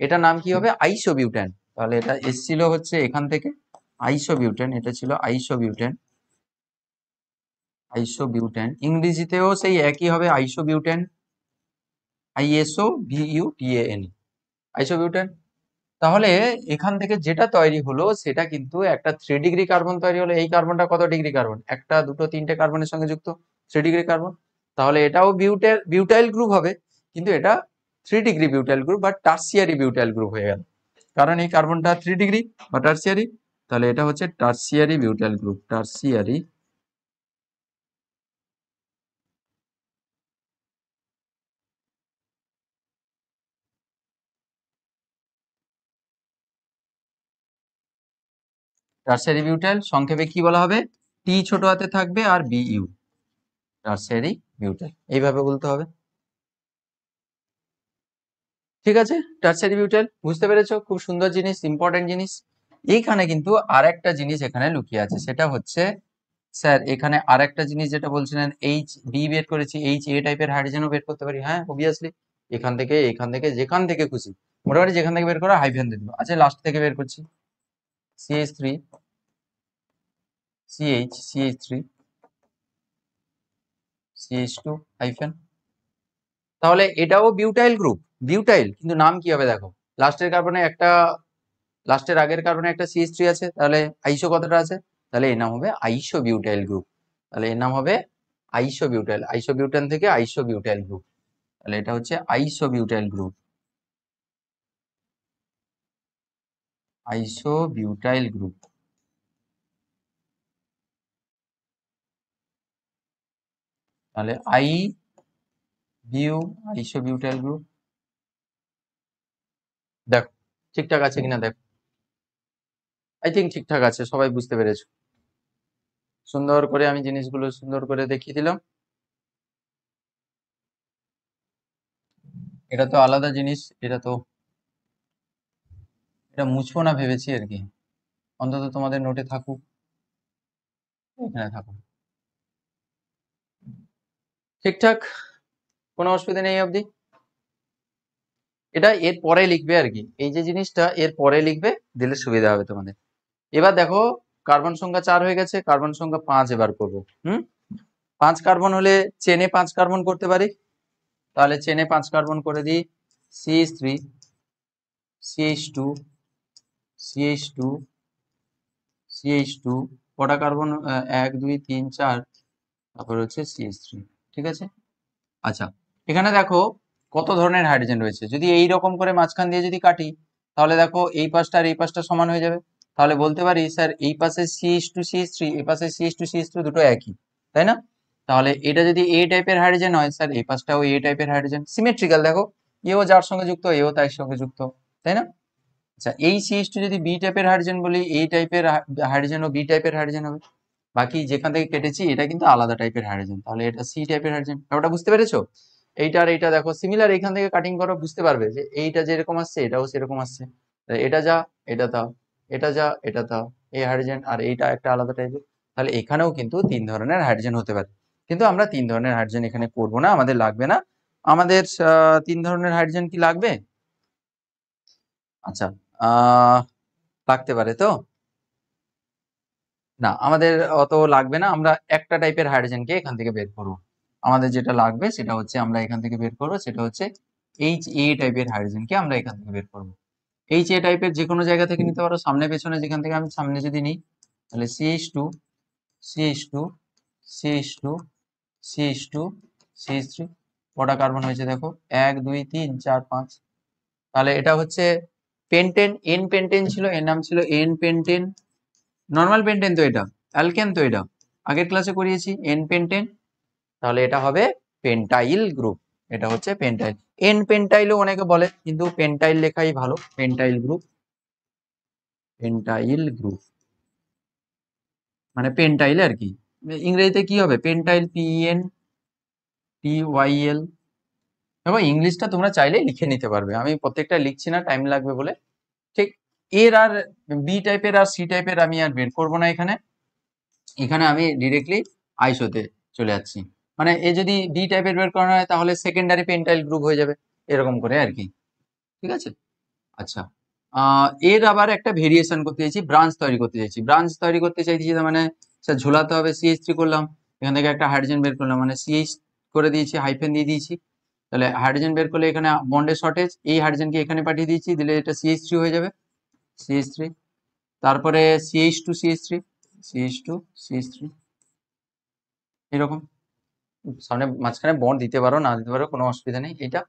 এটা নাম কি হবে, আইসো বিউটেন। তাহলে এটা এসছিল হচ্ছে এখান থেকে, আইসো বিউটেন, এটা ছিল আইসো বিউটেন, আইসো বিউটেন, ইংরেজিতেও সেই একই হবে, আইসো বিউটেন, ISOBUTAN, আইসো বিউটেন। তাহলে এখান থেকে যেটা তৈরি হলো সেটা কিন্তু একটা 3 ডিগ্রি কার্বন তৈরি হলো। এই কার্বনটা কত ডিগ্রি কার্বন, একটা দুটো তিনটে কার্বনের সঙ্গে যুক্ত, 3 ডিগ্রি কার্বন। তাহলে এটাও বিউটাইল গ্রুপ হবে, কিন্তু এটা 3 ডিগ্রি বিউটাইল গ্রুপ বা টার্সিয়ারি বিউটাইল গ্রুপ হয়ে গেল, কারণ এই কার্বনটা 3 ডিগ্রি বা টার্সিয়ারি। তাহলে এটা হচ্ছে tertiary butyl group, tertiary, tertiary butyl, সংক্ষেপে কি বলা হবে, টি ছোট হাতে থাকবে আর BU, টার্সিয়ারি বিউটাইল, এইভাবে বলতে হবে। ঠিক আছে, টার্সারি বিউটাইল বুঝতে পেরেছো, খুব সুন্দর জিনিস, ইম্পর্টেন্ট জিনিস। এইখানে কিন্তু আরেকটা জিনিস এখানে লুকিয়ে আছে, সেটা হচ্ছে স্যার এখানে আরেকটা জিনিস যেটা বলছিলেন, HB বের করেছি, HA টাইপের হাইড্রোজেনও বের করতে পারি, হ্যাঁ অবভিয়াসলি, এখান থেকে যেখান থেকে খুশি, মোটামুটি যেখান থেকে বের করা হাইফেন দিয়ে দেবো। আচ্ছা লাস্ট থেকে বের করছি, CH3 CH3 CH2 হাইফেন, তাহলে এটাও বিউটাইল গ্রুপ, বিউটাইল, কিন্তু নাম কি হবে দেখো, লাস্টের কার্বনে একটা, লাস্টের আগের কার্বনে একটা CH3 আছে, তাহলে আইসো কতটা আছে, তাহলে এর নাম হবে আইসো বিউটাইল গ্রুপ, তাহলে এর নাম হবে আইসো বিউটাইল, আইসো বিউটান থেকে আইসো বিউটাইল গ্রুপ, তাহলে এটা হচ্ছে আইসো বিউটাইল গ্রুপ, আইসো বিউটাইল গ্রুপ। তাহলে আইসোবিউটাইল গ্রুপ। দেখো ঠিকঠাক আছে কিনা দেখো, আই থিঙ্ক ঠিকঠাক আছে, সবাই বুঝতে পেরেছো। সুন্দর করে আমি জিনিসগুলো সুন্দর করে দেখিয়ে দিলাম। এটা তো আলাদা জিনিস, এটা মুছবো না ভেবেছি আর কি, অন্তত তোমাদের নোটে থাকুক, এখানে থাকুক ঠিকঠাক, কোনো অসুবিধা নেই অবধি। এটা এর পরে লিখবে আর কি, এই যে জিনিসটা এর পরে লিখবে, দিলে সুবিধা হবে তোমাদের। এবার দেখো কার্বন সংখ্যা 4 হয়ে গেছে, কার্বন সংখ্যা 5 এবার করবো। 5 কার্বন হলে চেনে 5 কার্বন করতে পারি, তাহলে চেনে 5 কার্বন করে দিই। CH3 CH2 CH2 CH2, কটা কার্বন? 1 2 3 4, তারপর হচ্ছে CH3। ঠিক আছে। আচ্ছা, এখানে দেখো কত ধরনের হাইড্রোজেন রয়েছে, যদি এই রকম করে মাঝখান দিয়ে যদি কাটি, তাহলে দেখো এই পাশটা আর এই পাশটা সমান হয়ে যাবে। তাহলে বলতে পারি স্যার এই পাশে CH2 CH3, এই পাশে CH2 CH3 দুটো একই, তাই না? তাহলে এটা যদি এ টাইপের হাইড্রোজেন হয়, স্যার এই পাশটাও এ টাইপের হাইড্রোজেন, সিমেট্রিক্যাল। দেখো এও যার সঙ্গে যুক্ত এও তার সঙ্গে যুক্ত, তাই না? আচ্ছা, এই CH2 যদি বি টাইপের হাইড্রোজেন বলি, এই টাইপের হাইড্রোজেন ও বি টাইপের হাইড্রোজেন হবে। বাকি যেখান থেকে কেটেছি এটা কিন্তু আলাদা টাইপের হাইড্রোজেন, তাহলে এটা সি টাইপের হাইড্রোজেন। ব্যাপারটা বুঝতে পেরেছো? এইটা আর এইটা দেখো সিমিলার, এখান থেকে কাটিং করো বুঝতে পারবে যে এইটা যেরকম আসছে এটাও সেরকম আসছে। এটা যা এটা তা, এটা যা এটা তা, এই হাইড্রোজেন আর এইটা একটা আলাদা টাইপের। তাহলে এখানেও কিন্তু 3 ধরনের হাইড্রোজেন হতে পারে, কিন্তু আমরা 3 ধরনের হাইড্রোজেন এখানে করব না, আমাদের লাগবে না। আমাদের 3 ধরনের হাইড্রোজেন কি লাগবে? আচ্ছা, আহ লাগতে পারে তো না, আমাদের অত লাগবে না, আমরা একটা টাইপের হাইড্রোজেনকে এখান থেকে বের করব। আমাদের যেটা লাগবে সেটা হচ্ছে আমরা এখান থেকে বের করব, সেটা হচ্ছে HA টাইপের হাইড্রোজেনকে আমরা এখান থেকে বের করব। HA টাইপের যে কোনো জায়গা থেকে নিতে পারো, সামনে পেছনে যেখান থেকে, আমি সামনে যদি নিই তাহলে CH2 CH2 CH2 CH2 CH3, কটা কার্বন হয়েছে দেখো 1 2 3 4 5। তাহলে এটা হচ্ছে পেন্টেন, এন পেন্টেন ছিল, এর নাম ছিল এন পেন্টেন, নর্মাল পেন্টেন তো, এটা অ্যালকেন তো, এটা আগের ক্লাসে করিয়েছি এন পেন্টেন। তাহলে এটা হবে পেন্টাইল গ্রুপ, এটা হচ্ছে পেন্টাইল। এন পেন্টাইলও অনেকে বলে, কিন্তু পেন্টাইল লেখাই ভালো, পেন্টাইল গ্রুপ। পেন্টাইল গ্রুপ মানে পেন্টাইল আর কি, ইংরেজিতে কি হবে? পেন্টাইল, PENTYL। এবং ইংলিশটা তোমরা চাইলেই লিখে নিতে পারবে, আমি প্রত্যেকটা লিখছি না, টাইম লাগবে বলে। ঠিক, এর আর বি টাইপের আর সি টাইপের আমি আর বের করবো না এখানে, এখানে আমি ডিরেক্টলি আইসোতে চলে যাচ্ছি। মানে এ যদি ডি টাইপের বের করানো হয় তাহলে সেকেন্ডারি পেন্টাইল গ্রুপ হয়ে যাবে, এরকম করে আর কি। ঠিক আছে। আচ্ছা, এর আবার একটা ভেরিয়েশন করতে চাইছি, ব্রাঞ্চ তৈরি করতে চাইছি, ব্রাঞ্চ তৈরি করতে চাইছি, তার মানে স্যার ঝোলাতে হবে। CH3 করলাম, এখান থেকে একটা হাইড্রোজেন বের করলাম, মানে CH করে দিয়েছি, হাইফেন দিয়ে দিয়েছি। তাহলে হাইড্রোজেন বের করলে এখানে বন্ডের শর্টেজ, এই হাইড্রোজেনকে এখানে পাঠিয়ে দিয়েছি, দিলে এটা CH3 হয়ে যাবে, CH3। তারপরে CH2 CH3 CH2 CH3, এরকম। সামনে মাঝখানে বন্ড দিতে পারো, না দিতে পারো, কোনো অসুবিধা নেই এটা।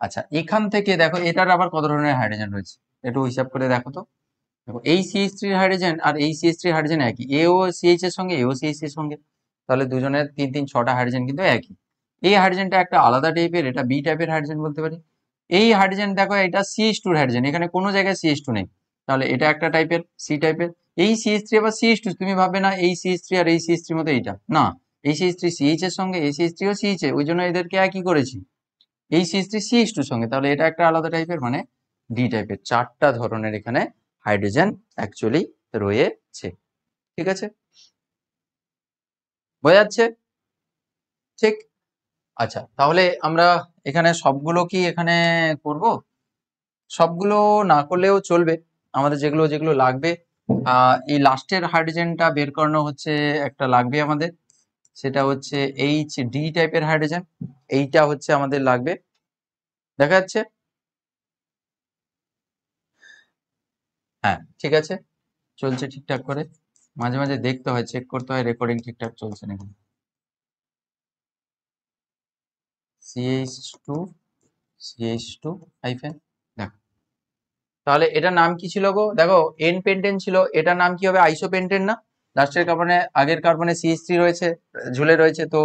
আচ্ছা, এখান থেকে দেখো এটার আবার কত ধরনের হাইড্রোজেন রয়েছে, একটু হিসাব করে দেখো তো। দেখো এই CH3 হাইড্রোজেন আর এই CH3 হাইড্রোজেন একই, এও CH এর সঙ্গে এও CH এর সঙ্গে, তাহলে দুজনের 3 3 6টা হাইড্রোজেন কিন্তু একই। এই হাইড্রোজেনটা একটা আলাদা টাইপের, এটা বি টাইপের হাইড্রোজেন বলতে পারি। এই হাইড্রোজেন দেখো এটা CH2 হাইড্রোজেন, এখানে কোনো জায়গায় CH2 নেই, তাহলে এটা একটা টাইপের সি টাইপের। এই CH3 আবার CH2, তুমি ভাববে না এই CH3 আর এই CH3 মতো, এইটা না, এই CH3 CH এর সঙ্গে, এই CH3 ও CH, ওই জন্য এদেরকে একই করেছি। এই CH3 CH2 সঙ্গে, তাহলে এটা একটা আলাদা টাইপের, মানে ডি টাইপের। 4টা ধরনের এখানে হাইড্রোজেন অ্যাকচুয়ালি রয়েছে। ঠিক আছে, বোঝা যাচ্ছে? ঠিক। আচ্ছা, তাহলে আমরা এখানে সবগুলো কি এখানে করব? সবগুলো না করলেও চলবে, আমাদের যেগুলো যেগুলো লাগবে। এই লাস্টের হাইড্রোজেনটা বের করানো হচ্ছে, একটা লাগবে আমাদের, সেটা হচ্ছে HD টাইপের হাইড্রোজেন, এইটা হচ্ছে আমাদের লাগবে। দেখা যাচ্ছে? হ্যাঁ, ঠিক আছে, চলছে ঠিকঠাক করে। মাঝে মাঝে দেখতে হয়, চেক করতে হয় রেকর্ডিং ঠিকঠাক চলছে নাকি। CH2 CH2 হাইফেন, দেখো তাহলে এটার নাম কি ছিল গো? দেখো এন পেন্টেন ছিল, এটার নাম কি হবে? আইসোপেন্টেন না? লাস্টের কার্বনে, আগের কার্বনে CH3 রয়েছে, ঝুলে রয়েছে, তো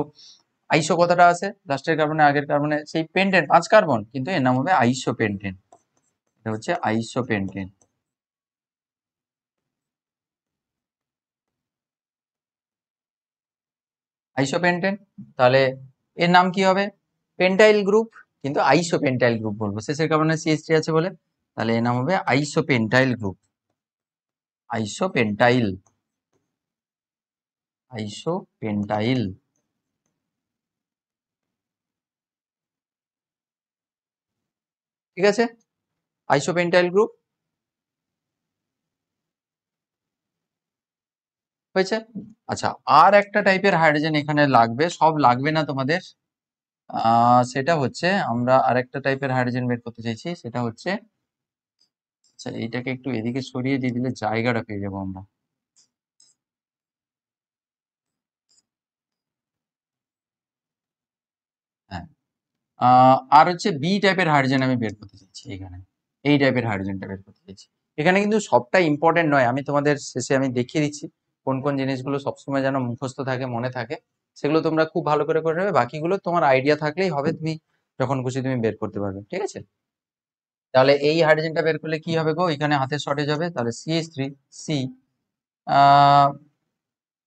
আইসো কথাটা আছে লাস্টের কার্বনে আগের কার্বনে, সেই পেন্টেন 5 কার্বন, কিন্তু এর নাম হবে আইসোপেন্টেন। এটা হচ্ছে আইসোপেন্টেন। আইসোপেন্টেন, তাহলে এর নাম কি হবে? পেন্টাইল গ্রুপ, কিন্তু আইসোপেন্টাইল গ্রুপ বলবো, শেষের কার্বনে CH3 আছে বলে। তাহলে এর নাম হবে আইসোপেন্টাইল গ্রুপ। আইসোপেন্টাইল, আইসোপেন্টাইল। ঠিক আছে, আইসোপেন্টাইল গ্রুপ হয়েছে। আচ্ছা, আর একটা টাইপের হাইড্রোজেন এখানে লাগবে, সব লাগবে না তোমাদের। সেটা হচ্ছে, আমরা আরেকটা টাইপের হাইড্রোজেন বের করতে চাইছি, সেটা হচ্ছে, আচ্ছা এইটাকে একটু এদিকে সরিয়ে দিয়ে দিলে জায়গাটা পেয়ে যাবো আমরা। হ্যাঁ, আর হচ্ছে বি টাইপের হাইড্রোজেন আমি বের করতে চাইছি এখানে, এই টাইপের হাইড্রোজেনটা বের করতে চাইছি। এখানে কিন্তু সবটা ইম্পর্টেন্ট নয়, আমি তোমাদের শেষে আমি দেখিয়ে দিচ্ছি কোন কোন জিনিসগুলো সবসময় যেন মুখস্থ থাকে, মনে থাকে, সেগুলো তোমরা খুব ভালো করে করে নেবে। বাকিগুলো তোমার আইডিয়া থাকলেই হবে, তুমি যখন খুশি তুমি বের করতে পারবে। ঠিক আছে, তাহলে এই হাইড্রোজেনটা বের করলে কি হবে গো, এখানে হাতের শর্টেজ হবে, তাহলে CH3 সি,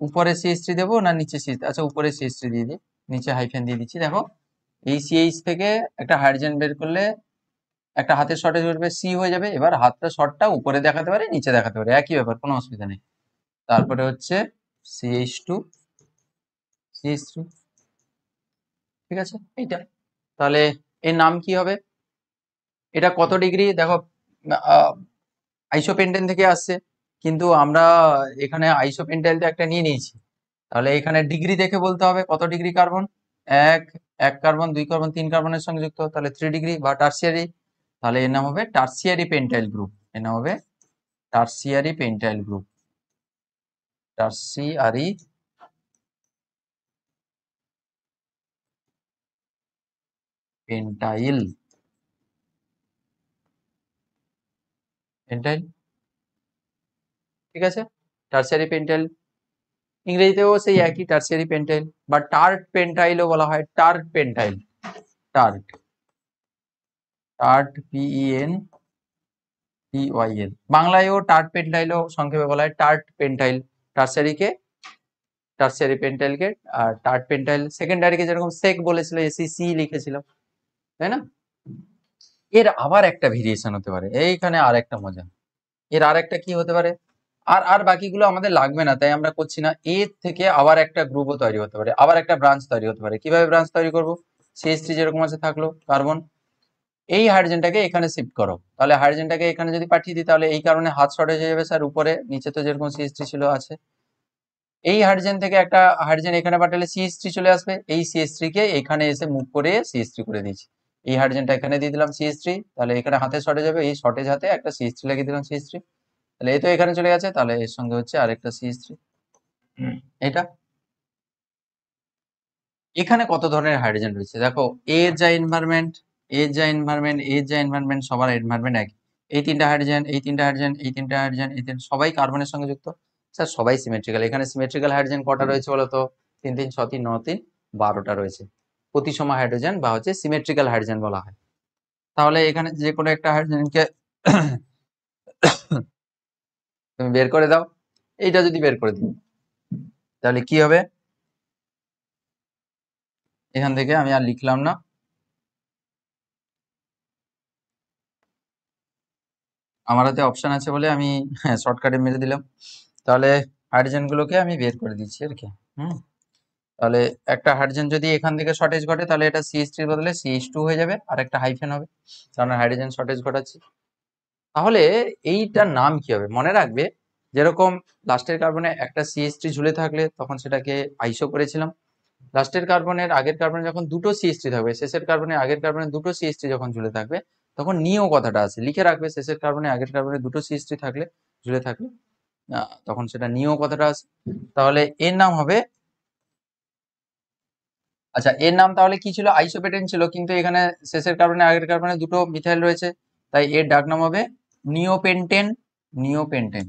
উপরে CH3 দেবো না নিচে CH3? আচ্ছা উপরে CH3 দিয়ে দিই, নিচে হাইফেন দিয়ে দিচ্ছি। দেখো এই CH থেকে একটা হাইড্রোজেন বের করলে একটা হাতের শর্টেজ উঠবে, সি হয়ে যাবে। এবার হাতটা শর্টটা উপরে দেখাতে পারে, নিচে দেখাতে পারে, একই ব্যাপার, কোনো অসুবিধা নেই। তারপরে হচ্ছে CH2 CH3। ঠিক আছে, এইটা তাহলে এর নাম কি হবে? এটা কত ডিগ্রি দেখো, আইসোপেন্টেন থেকে আসছে, কিন্তু আমরা এখানে আইসোপেন্টাইলটা একটা নিয়ে নিয়েছি, তাহলে এখানে ডিগ্রি দেখে বলতে হবে কত ডিগ্রি কার্বন। এক, এক কার্বন, দুই কার্বন, তিন কার্বনের সঙ্গে যুক্ত, তাহলে 3 ডিগ্রি বা টার্সিয়ারি। তাহলে এর নাম হবে টার্সিয়ারি পেন্টাইল গ্রুপ। এর নাম হবে টার্সিয়ারি পেন্টাইল গ্রুপ। টার্সিয়ারি পেন্টাইল, পেন্টাইল। ঠিক আছে, টার্সিয়ারি পেন্টাইল, ইংরেজিতেও সেই একই টার্সিয়ারি পেন্টাইল, বা টার্ট পেন্টাইলও বলা হয়, tert pentyl, tert, tert PENTYL। বাংলায়ও টার্ট পেন্টাইলও সংক্ষেপে বলা হয় টার্ট পেন্টাইল। টার্সিয়ারিকে, টার্সিয়ারি পেন্টাইলকে আর টার্ট পেন্টাইল, সেকেন্ডারিকে যেরকম সেক বলেছিল, SEC লিখেছিলাম, তাই না? এর আবার একটা ভেরিয়েশন হতে পারে, এইখানে আর একটা মজা। এর আর একটা কি হতে পারে, আর আর বাকিগুলো আমাদের লাগবে না, তাই আমরা করছি না। এর থেকে আবার একটা গ্রুপও তৈরি হতে পারে, আবার একটা ব্রাঞ্চ তৈরি হতে পারে। কিভাবে ব্রাঞ্চ তৈরি করব? CH3 যেরকম আছে থাকলো কার্বন, এই হাইড্রোজেনটাকে এখানে শিফট করো, তাহলে হাইড্রোজেনটাকে এখানে যদি পাঠিয়ে দিই, তাহলে এই কারণে হাত শর্টেজ হয়ে যাবে স্যার, উপরে নিচে তো যেরকম CH3 ছিল আছে। এই হাইড্রোজেন থেকে একটা হাইড্রোজেন এখানে পাঠালে CH3 চলে আসবে, এই CH3 কে এখানে এসে মুভ করে CH3 করে দিয়েছি। এই হাইড্রোজেনটা এখানে দিয়ে দিলাম CH3, তাহলে এখানে হাতে শর্টেজ হবে, এই শর্টেজ হাতে একটা CH3 লাগিয়ে দিলাম CH3, তাহলে এই তো এখানে চলে গেছে, তাহলে এর সঙ্গে হচ্ছে আরেকটা CH3। এটা এখানে কত ধরনের হাইড্রোজেন রয়েছে দেখো, এর যা এনভায়রনমেন্ট, এর যা এনভায়রনমেন্ট, এর যা এনভায়রনমেন্ট, সবার এনভায়রনমেন্ট এক। এই তিনটা হাইড্রোজেন, এই তিনটা হাইড্রোজেন, এই তিনটা হাইড্রোজেন, এই তিন সবাই কার্বনের সঙ্গে যুক্ত। স্যার সবাই সিমেট্রিক্যাল, এখানে সিমেট্রিক্যাল হাইড্রোজেন কটা রয়েছে বলো তো? 3 3 6 3 9 3, 12টা রয়েছে। প্রতিসম হাইড্রোজেন বা হচ্ছে সিমেট্রিক্যাল হাইড্রোজেন বলা হয়। তাহলে এখানে যে কোনো একটা হাইড্রোজেনকে তুমি বের করে দাও, এইটা যদি বের করে দিই তাহলে কি হবে? এখান থেকে আমি আর লিখলাম না, আমার হাতে অপশন আছে বলে আমি শর্টকাটে মেরে দিলাম। তাহলে হাইড্রোজেন গুলোকে আমি বের করে দিচ্ছি আর কি। হুম, তাহলে একটা হাইড্রোজেন যদি এখান থেকে শর্টেজ ঘটে, তাহলে এটা CH3 এর বদলে CH2 হয়ে যাবে, আর একটা হাইফেন হবে, কারণ হাইড্রোজেন শর্টেজ ঘটাচ্ছি। তাহলে এইটার নাম কি হবে মনে রাখবে, যেরকম লাস্টের কার্বনে একটা CH3 ঝুলে থাকলে তখন সেটাকে আইসো করেছিলাম। লাস্টের কার্বনের আগের কার্বনে যখন দুটো CH3 থাকবে, শেষের কার্বনের আগের কার্বনে দুটো CH3 যখন ঝুলে থাকবে, তখন নিও কথাটা আছে, লিখে রাখবে, শেষের কার্বনে আগের কার্বনে দুটো CH3 থাকলে, ঝুলে থাকলে, তখন সেটা নিও কথাটা আছে। তাহলে এর নাম হবে, আচ্ছা এর নাম তাহলে কি ছিল? আইসোপেটেন ছিল, কিন্তু এখানে শেষের কার্বনে আগের কার্বনে দুটো মিথাইল রয়েছে, তাই এর ডাক নাম হবে নিওপেন্টেন। নিওপেন্টেন,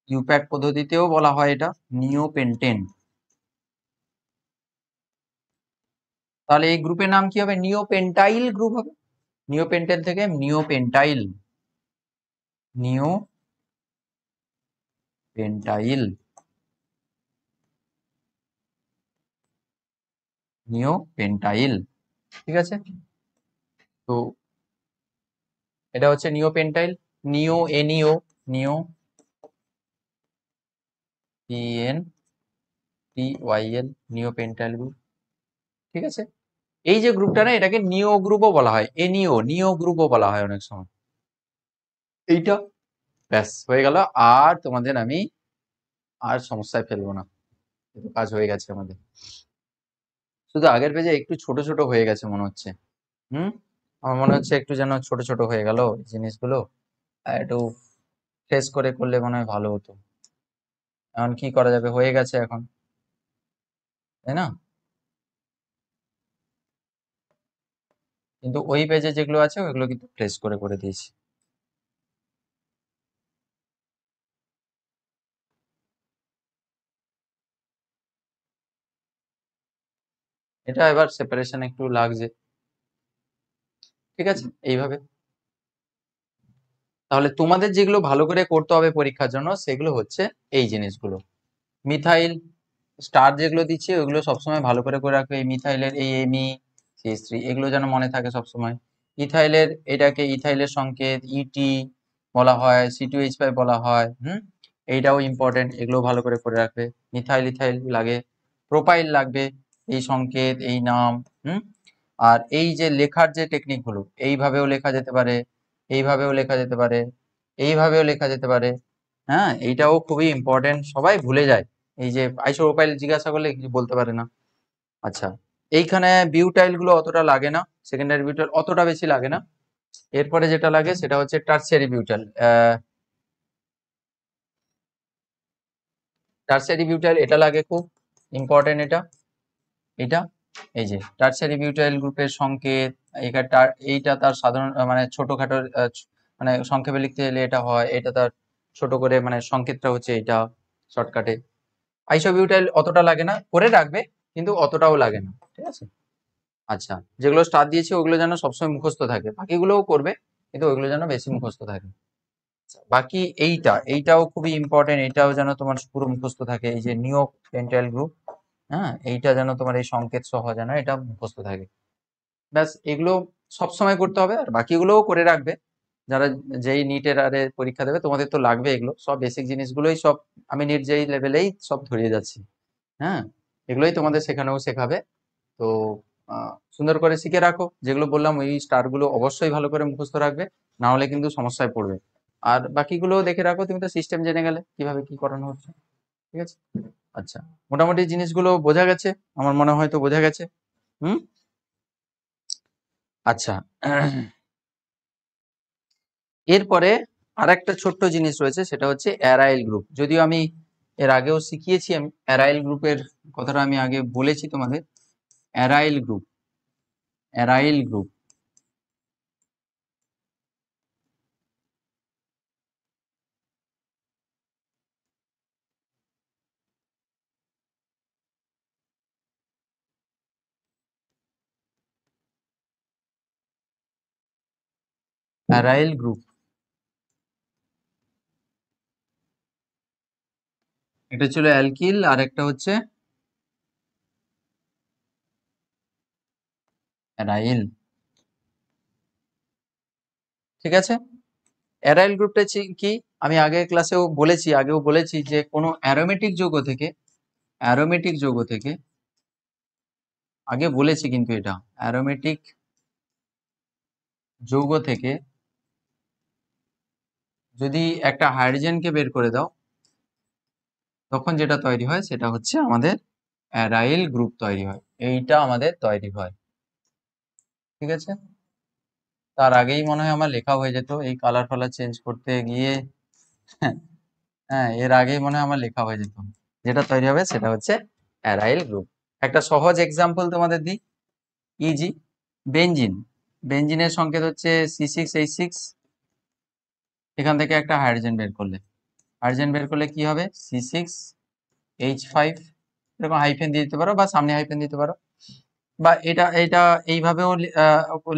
ইউপ্যাক পদ্ধতিতেও বলা হয় এটা নিওপেন্টেন। তাহলে এই গ্রুপের নাম কি হবে? নিওপেন্টাইল গ্রুপ হবে। নিওপেন্টাইল থেকে নিওপেন্টাইল, নিওপেন্টাইল, নিওপেন্টাইল। ঠিক আছে, তো এটা হচ্ছে নিওপেন্টাইল, নিও এনইও, নিও পিএন টি ওয়াইএল, নিওপেন্টাইল গ্রুপ। ঠিক আছে, এই যে গ্রুপটা না, এটাকে নিও গ্রুপও বলা হয়, এনইও, নিও গ্রুপও বলা হয় অনেক সময়। এইটা ব্যাস হয়ে গেল। আর তোমাদের আমি আর সমস্যায় ফেলবো না, কিন্তু কাজ হয়ে গেছে আমাদের। শুধু আগের পেজে একটু ছোট ছোট হয়ে গেছে মনে হচ্ছে। আমার মনে হচ্ছে একটু যেন ছোট ছোট হয়ে গেল জিনিসগুলো। একটু ফ্রেশ করে করলে মনে হয় ভালো হতো। এখন কি করা যাবে, হয়ে গেছে এখন, তাই না? কিন্তু ওই পেজে যেগুলো আছে ওইগুলো কিন্তু ফ্রেশ করে করে দিয়েছি। এটা এবার সেপারেশন একটু লাগছে। ঠিক আছে, এইভাবে। তাহলে তোমাদের যেগুলো ভালো করে করতে হবে পরীক্ষার জন্য সেগুলো হচ্ছে এই জিনিসগুলো। মিথাইল স্টার যেগুলো দিচ্ছে ওইগুলো সবসময় ভালো করে করে রাখবে। এই মিথাইলের এই এমই CH3 এগুলো যেন মনে থাকে সবসময়। ইথাইলের এটাকে ইথাইলের সংকেত ইটি বলা হয়, C2H5 বলা হয়। এইটাও ইম্পর্টেন্ট, এগুলো ভালো করে করে রাখবে। মিথাইল ইথাইল লাগে, প্রোপাইল লাগবে, এই সংকেত এই নাম। আর এই যে লেখার যে টেকনিক গুলো, এইভাবেও লেখা যেতে পারে, এইভাবেও লেখা যেতে পারে, এইভাবেও লেখা যেতে পারে। হ্যাঁ, এইটাও খুবই ইম্পর্টেন্ট, সবাই ভুলে যায়। এই যে আইসোপ্রোপাইল জিজ্ঞাসা করলে কিছু বলতে পারে না। আচ্ছা, এইখানে বিউটাইল গুলো অতটা লাগে না, সেকেন্ডারি বিউটাইল অতটা বেশি লাগে না। এরপরে যেটা লাগে সেটা হচ্ছে টারসিয়ারি বিউটাইল। টারসিয়ারি বিউটাইল এটা লাগে, খুব ইম্পর্টেন্ট এটা। এটা এই যে টারসিয়ারি বিউটাইল গ্রুপের সংকেত, এইটা তার সাধারণ মানে ছোটখাটো মানে সংক্ষেপে লিখতে গেলে এটা হয়, এটা তার ছোট করে মানে সংকেতটা হচ্ছে এটা শর্টকাটে। আইসোবিউটাইল অতটা লাগে না, করে রাখবে কিন্তু অতটাও লাগে না। ঠিক আছে, আচ্ছা, যেগুলো স্টার দিয়েছি ওগুলো যেন সবসময় মুখস্থ থাকে, বাকিগুলোও করবে কিন্তু ওইগুলো যেন বেশি মুখস্থ থাকে। আচ্ছা, বাকি এইটাও খুবই ইম্পর্টেন্ট, এইটাও যেন তোমার পুরো মুখস্থ থাকে। এই যে নিও পেন্টাইল গ্রুপ, হ্যাঁ, এইটা যেন তোমার এই সংকেত সহ যেন এটা মুখস্থ থাকে। ব্যাস, এগুলো সবসময় করতে হবে, আর বাকিগুলোও করে রাখবে। যারা যেই নিটের আরে পরীক্ষা দেবে তোমাদের তো লাগবে এগুলো সব বেসিক জিনিসগুলোই সব। আমি নিট যেই লেভেলেই সব ধরিয়ে যাচ্ছি। হ্যাঁ, এগুলোই তোমাদের সেখানেও শেখাবে। তো সুন্দর করে শিখে রাখো, যেগুলো বললাম ওই স্টার গুলো অবশ্যই ভালো করে মুখস্থ রাখবে, না হলে কিন্তু সমস্যায় পড়বে। আর বাকিগুলো দেখে রাখো, তুমি তো সিস্টেম জেনে গেলে কিভাবে কি করানো হচ্ছে। ঠিক আছে, আচ্ছা, মোটামুটি জিনিসগুলো বোঝা গেছে, আমার মনে হয় তো বোঝা গেছে। হুম, আচ্ছা। এরপরে আর একটা ছোট্ট জিনিস রয়েছে, সেটা হচ্ছে অ্যারাইল গ্রুপ। যদিও আমি এর আগেও শিখিয়েছি, আমি অ্যারাইল গ্রুপের কথাটা আমি আগে বলেছি তোমাদের। Aryl group, aryl group, aryl group, এটা ছিল অ্যালকিল আর একটা হচ্ছে অ্যারাইল। ঠিক আছে, অ্যারাইল গ্রুপটা কি, আমি আগের ক্লাসেও বলেছি, আগেও বলেছি যে কোনো অ্যারোমেটিক যৌগ থেকে, অ্যারোমেটিক যৌগ থেকে, আগে বলেছি কিন্তু এটা, অ্যারোমেটিক যৌগ থেকে যদি একটা হাইড্রোজেনকে বের করে দাও, তখন যেটা তৈরি হয় সেটা হচ্ছে আমাদের অ্যারাইল গ্রুপ তৈরি হয়, এইটা আমাদের তৈরি হয়। ঠিক আছে, তার আগেই মনে হয় আমার লেখা হয়ে যেত, এই কালার ফালার চেঞ্জ করতে গিয়ে। হ্যাঁ, এর আগেই মনে হয় আমার লেখা হয়ে যেত। যেটা তৈরি হবে সেটা হচ্ছে অ্যারাইল গ্রুপ। একটা সহজ এক্সাম্পল তোমাদের দিই, ইজি, বেঞ্জিন। বেঞ্জিনের সংকেত হচ্ছে C6H6। এখান থেকে একটা হাইড্রোজেন বের করলে, হাইড্রোজেন বের করলে কি হবে, C6H5। এরকম হাইফেন দিয়ে দিতে পারো বা সামনে হাইফেন দিতে পারো। বা এটা এটা এইভাবেও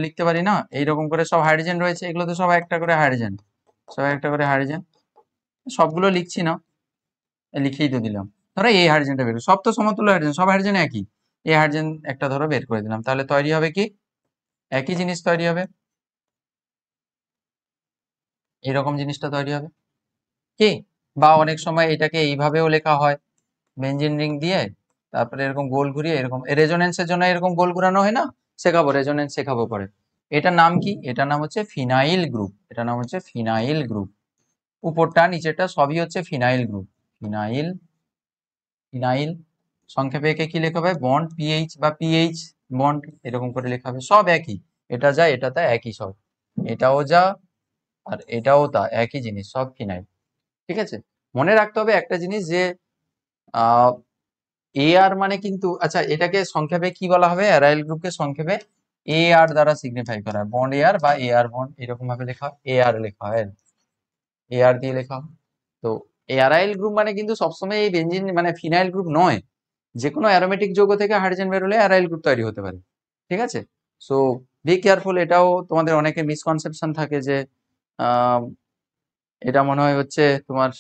লিখতে পারি না, এইরকম করে সব হাইড্রোজেন রয়েছে, এগুলো তো সব একটা করে হাইড্রোজেন, সব একটা করে হাইড্রোজেন, সবগুলো লিখছি না, লিখেই তো দিলাম। ধরো এই হাইড্রোজেনটা বের, সব তো সমতুল্য হাইড্রোজেন, সব হাইড্রোজেন একই, এই হাইড্রোজেন একটা ধরো বের করে দিলাম, তাহলে তৈরি হবে কি, একই জিনিস তৈরি হবে, এরকম জিনিসটা তৈরি হবে কি। বা অনেক সময় এটাকে এইভাবেও লেখা হয়, বেঞ্জিন রিং দিয়ে তারপরে এরকম গোল ঘুরিয়ে, এরকম রেজোনেন্সের জন্য এরকম গোল ঘুরানো হয় না, শেখাবো, রেজোনেন্স শেখাবো পরে। এটার নাম কি, এটার নাম হচ্ছে ফিনাইল গ্রুপ, এটার নাম হচ্ছে ফিনাইল গ্রুপ, উপরটা নিচেরটা সবই হচ্ছে ফিনাইল গ্রুপ, ফিনাইল, ফিনাইল। সংক্ষেপে একে কি লেখা হবে, বন্ড পিএইচ বা পিএইচ বন্ড, এরকম করে লেখা হবে, সব একই, এটা যা এটা তা একই সব, এটাও যা আর এটাও তা একই জিনিস, সব ফিনাইল। ঠিক আছে, মনে রাখতে হবে একটা জিনিস যে আহ এ আর মানে কিন্তু, আচ্ছা এটাকে সংক্ষেপে কি বলা হবে, অ্যারাইল গ্রুপকে সংক্ষেপে এ আর দ্বারা সিগনিফাই করা হয়, বন্ড এ আর বা এ আর বন্ড, এরকম ভাবে লেখা হয়, এ আর লেখা হয়, এ আর দিয়ে লেখা হয়। তো অ্যারাইল গ্রুপ মানে কিন্তু সবসময় এই বেঞ্জিন মানে ফিনাইল গ্রুপ নয়, যে কোনো অ্যারোমেটিক যৌগ থেকে হাইড্রোজেন বেরোলে অ্যারাইল গ্রুপ তৈরি হতে পারে। ঠিক আছে, সো বি কেয়ারফুল, এটাও তোমাদের অনেকের মিসকনসেপশন থাকে যে আহ, এটা মনে হয় হচ্ছে তোমার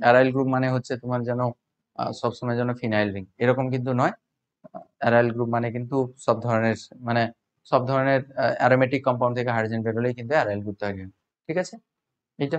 অ্যারাইল গ্রুপ মানে হচ্ছে তোমার যেন সবসময় যেন ফিনাইল রিং, এরকম কিন্তু নয়। অ্যারাইল গ্রুপ মানে কিন্তু সব ধরনের, মানে সব ধরনের অ্যারোমেটিক কম্পাউন্ড থেকে হাইড্রোজেন বেরোলেই কিন্তু অ্যারাইল গ্রুপ তৈরি হয়। ঠিক আছে, এইটা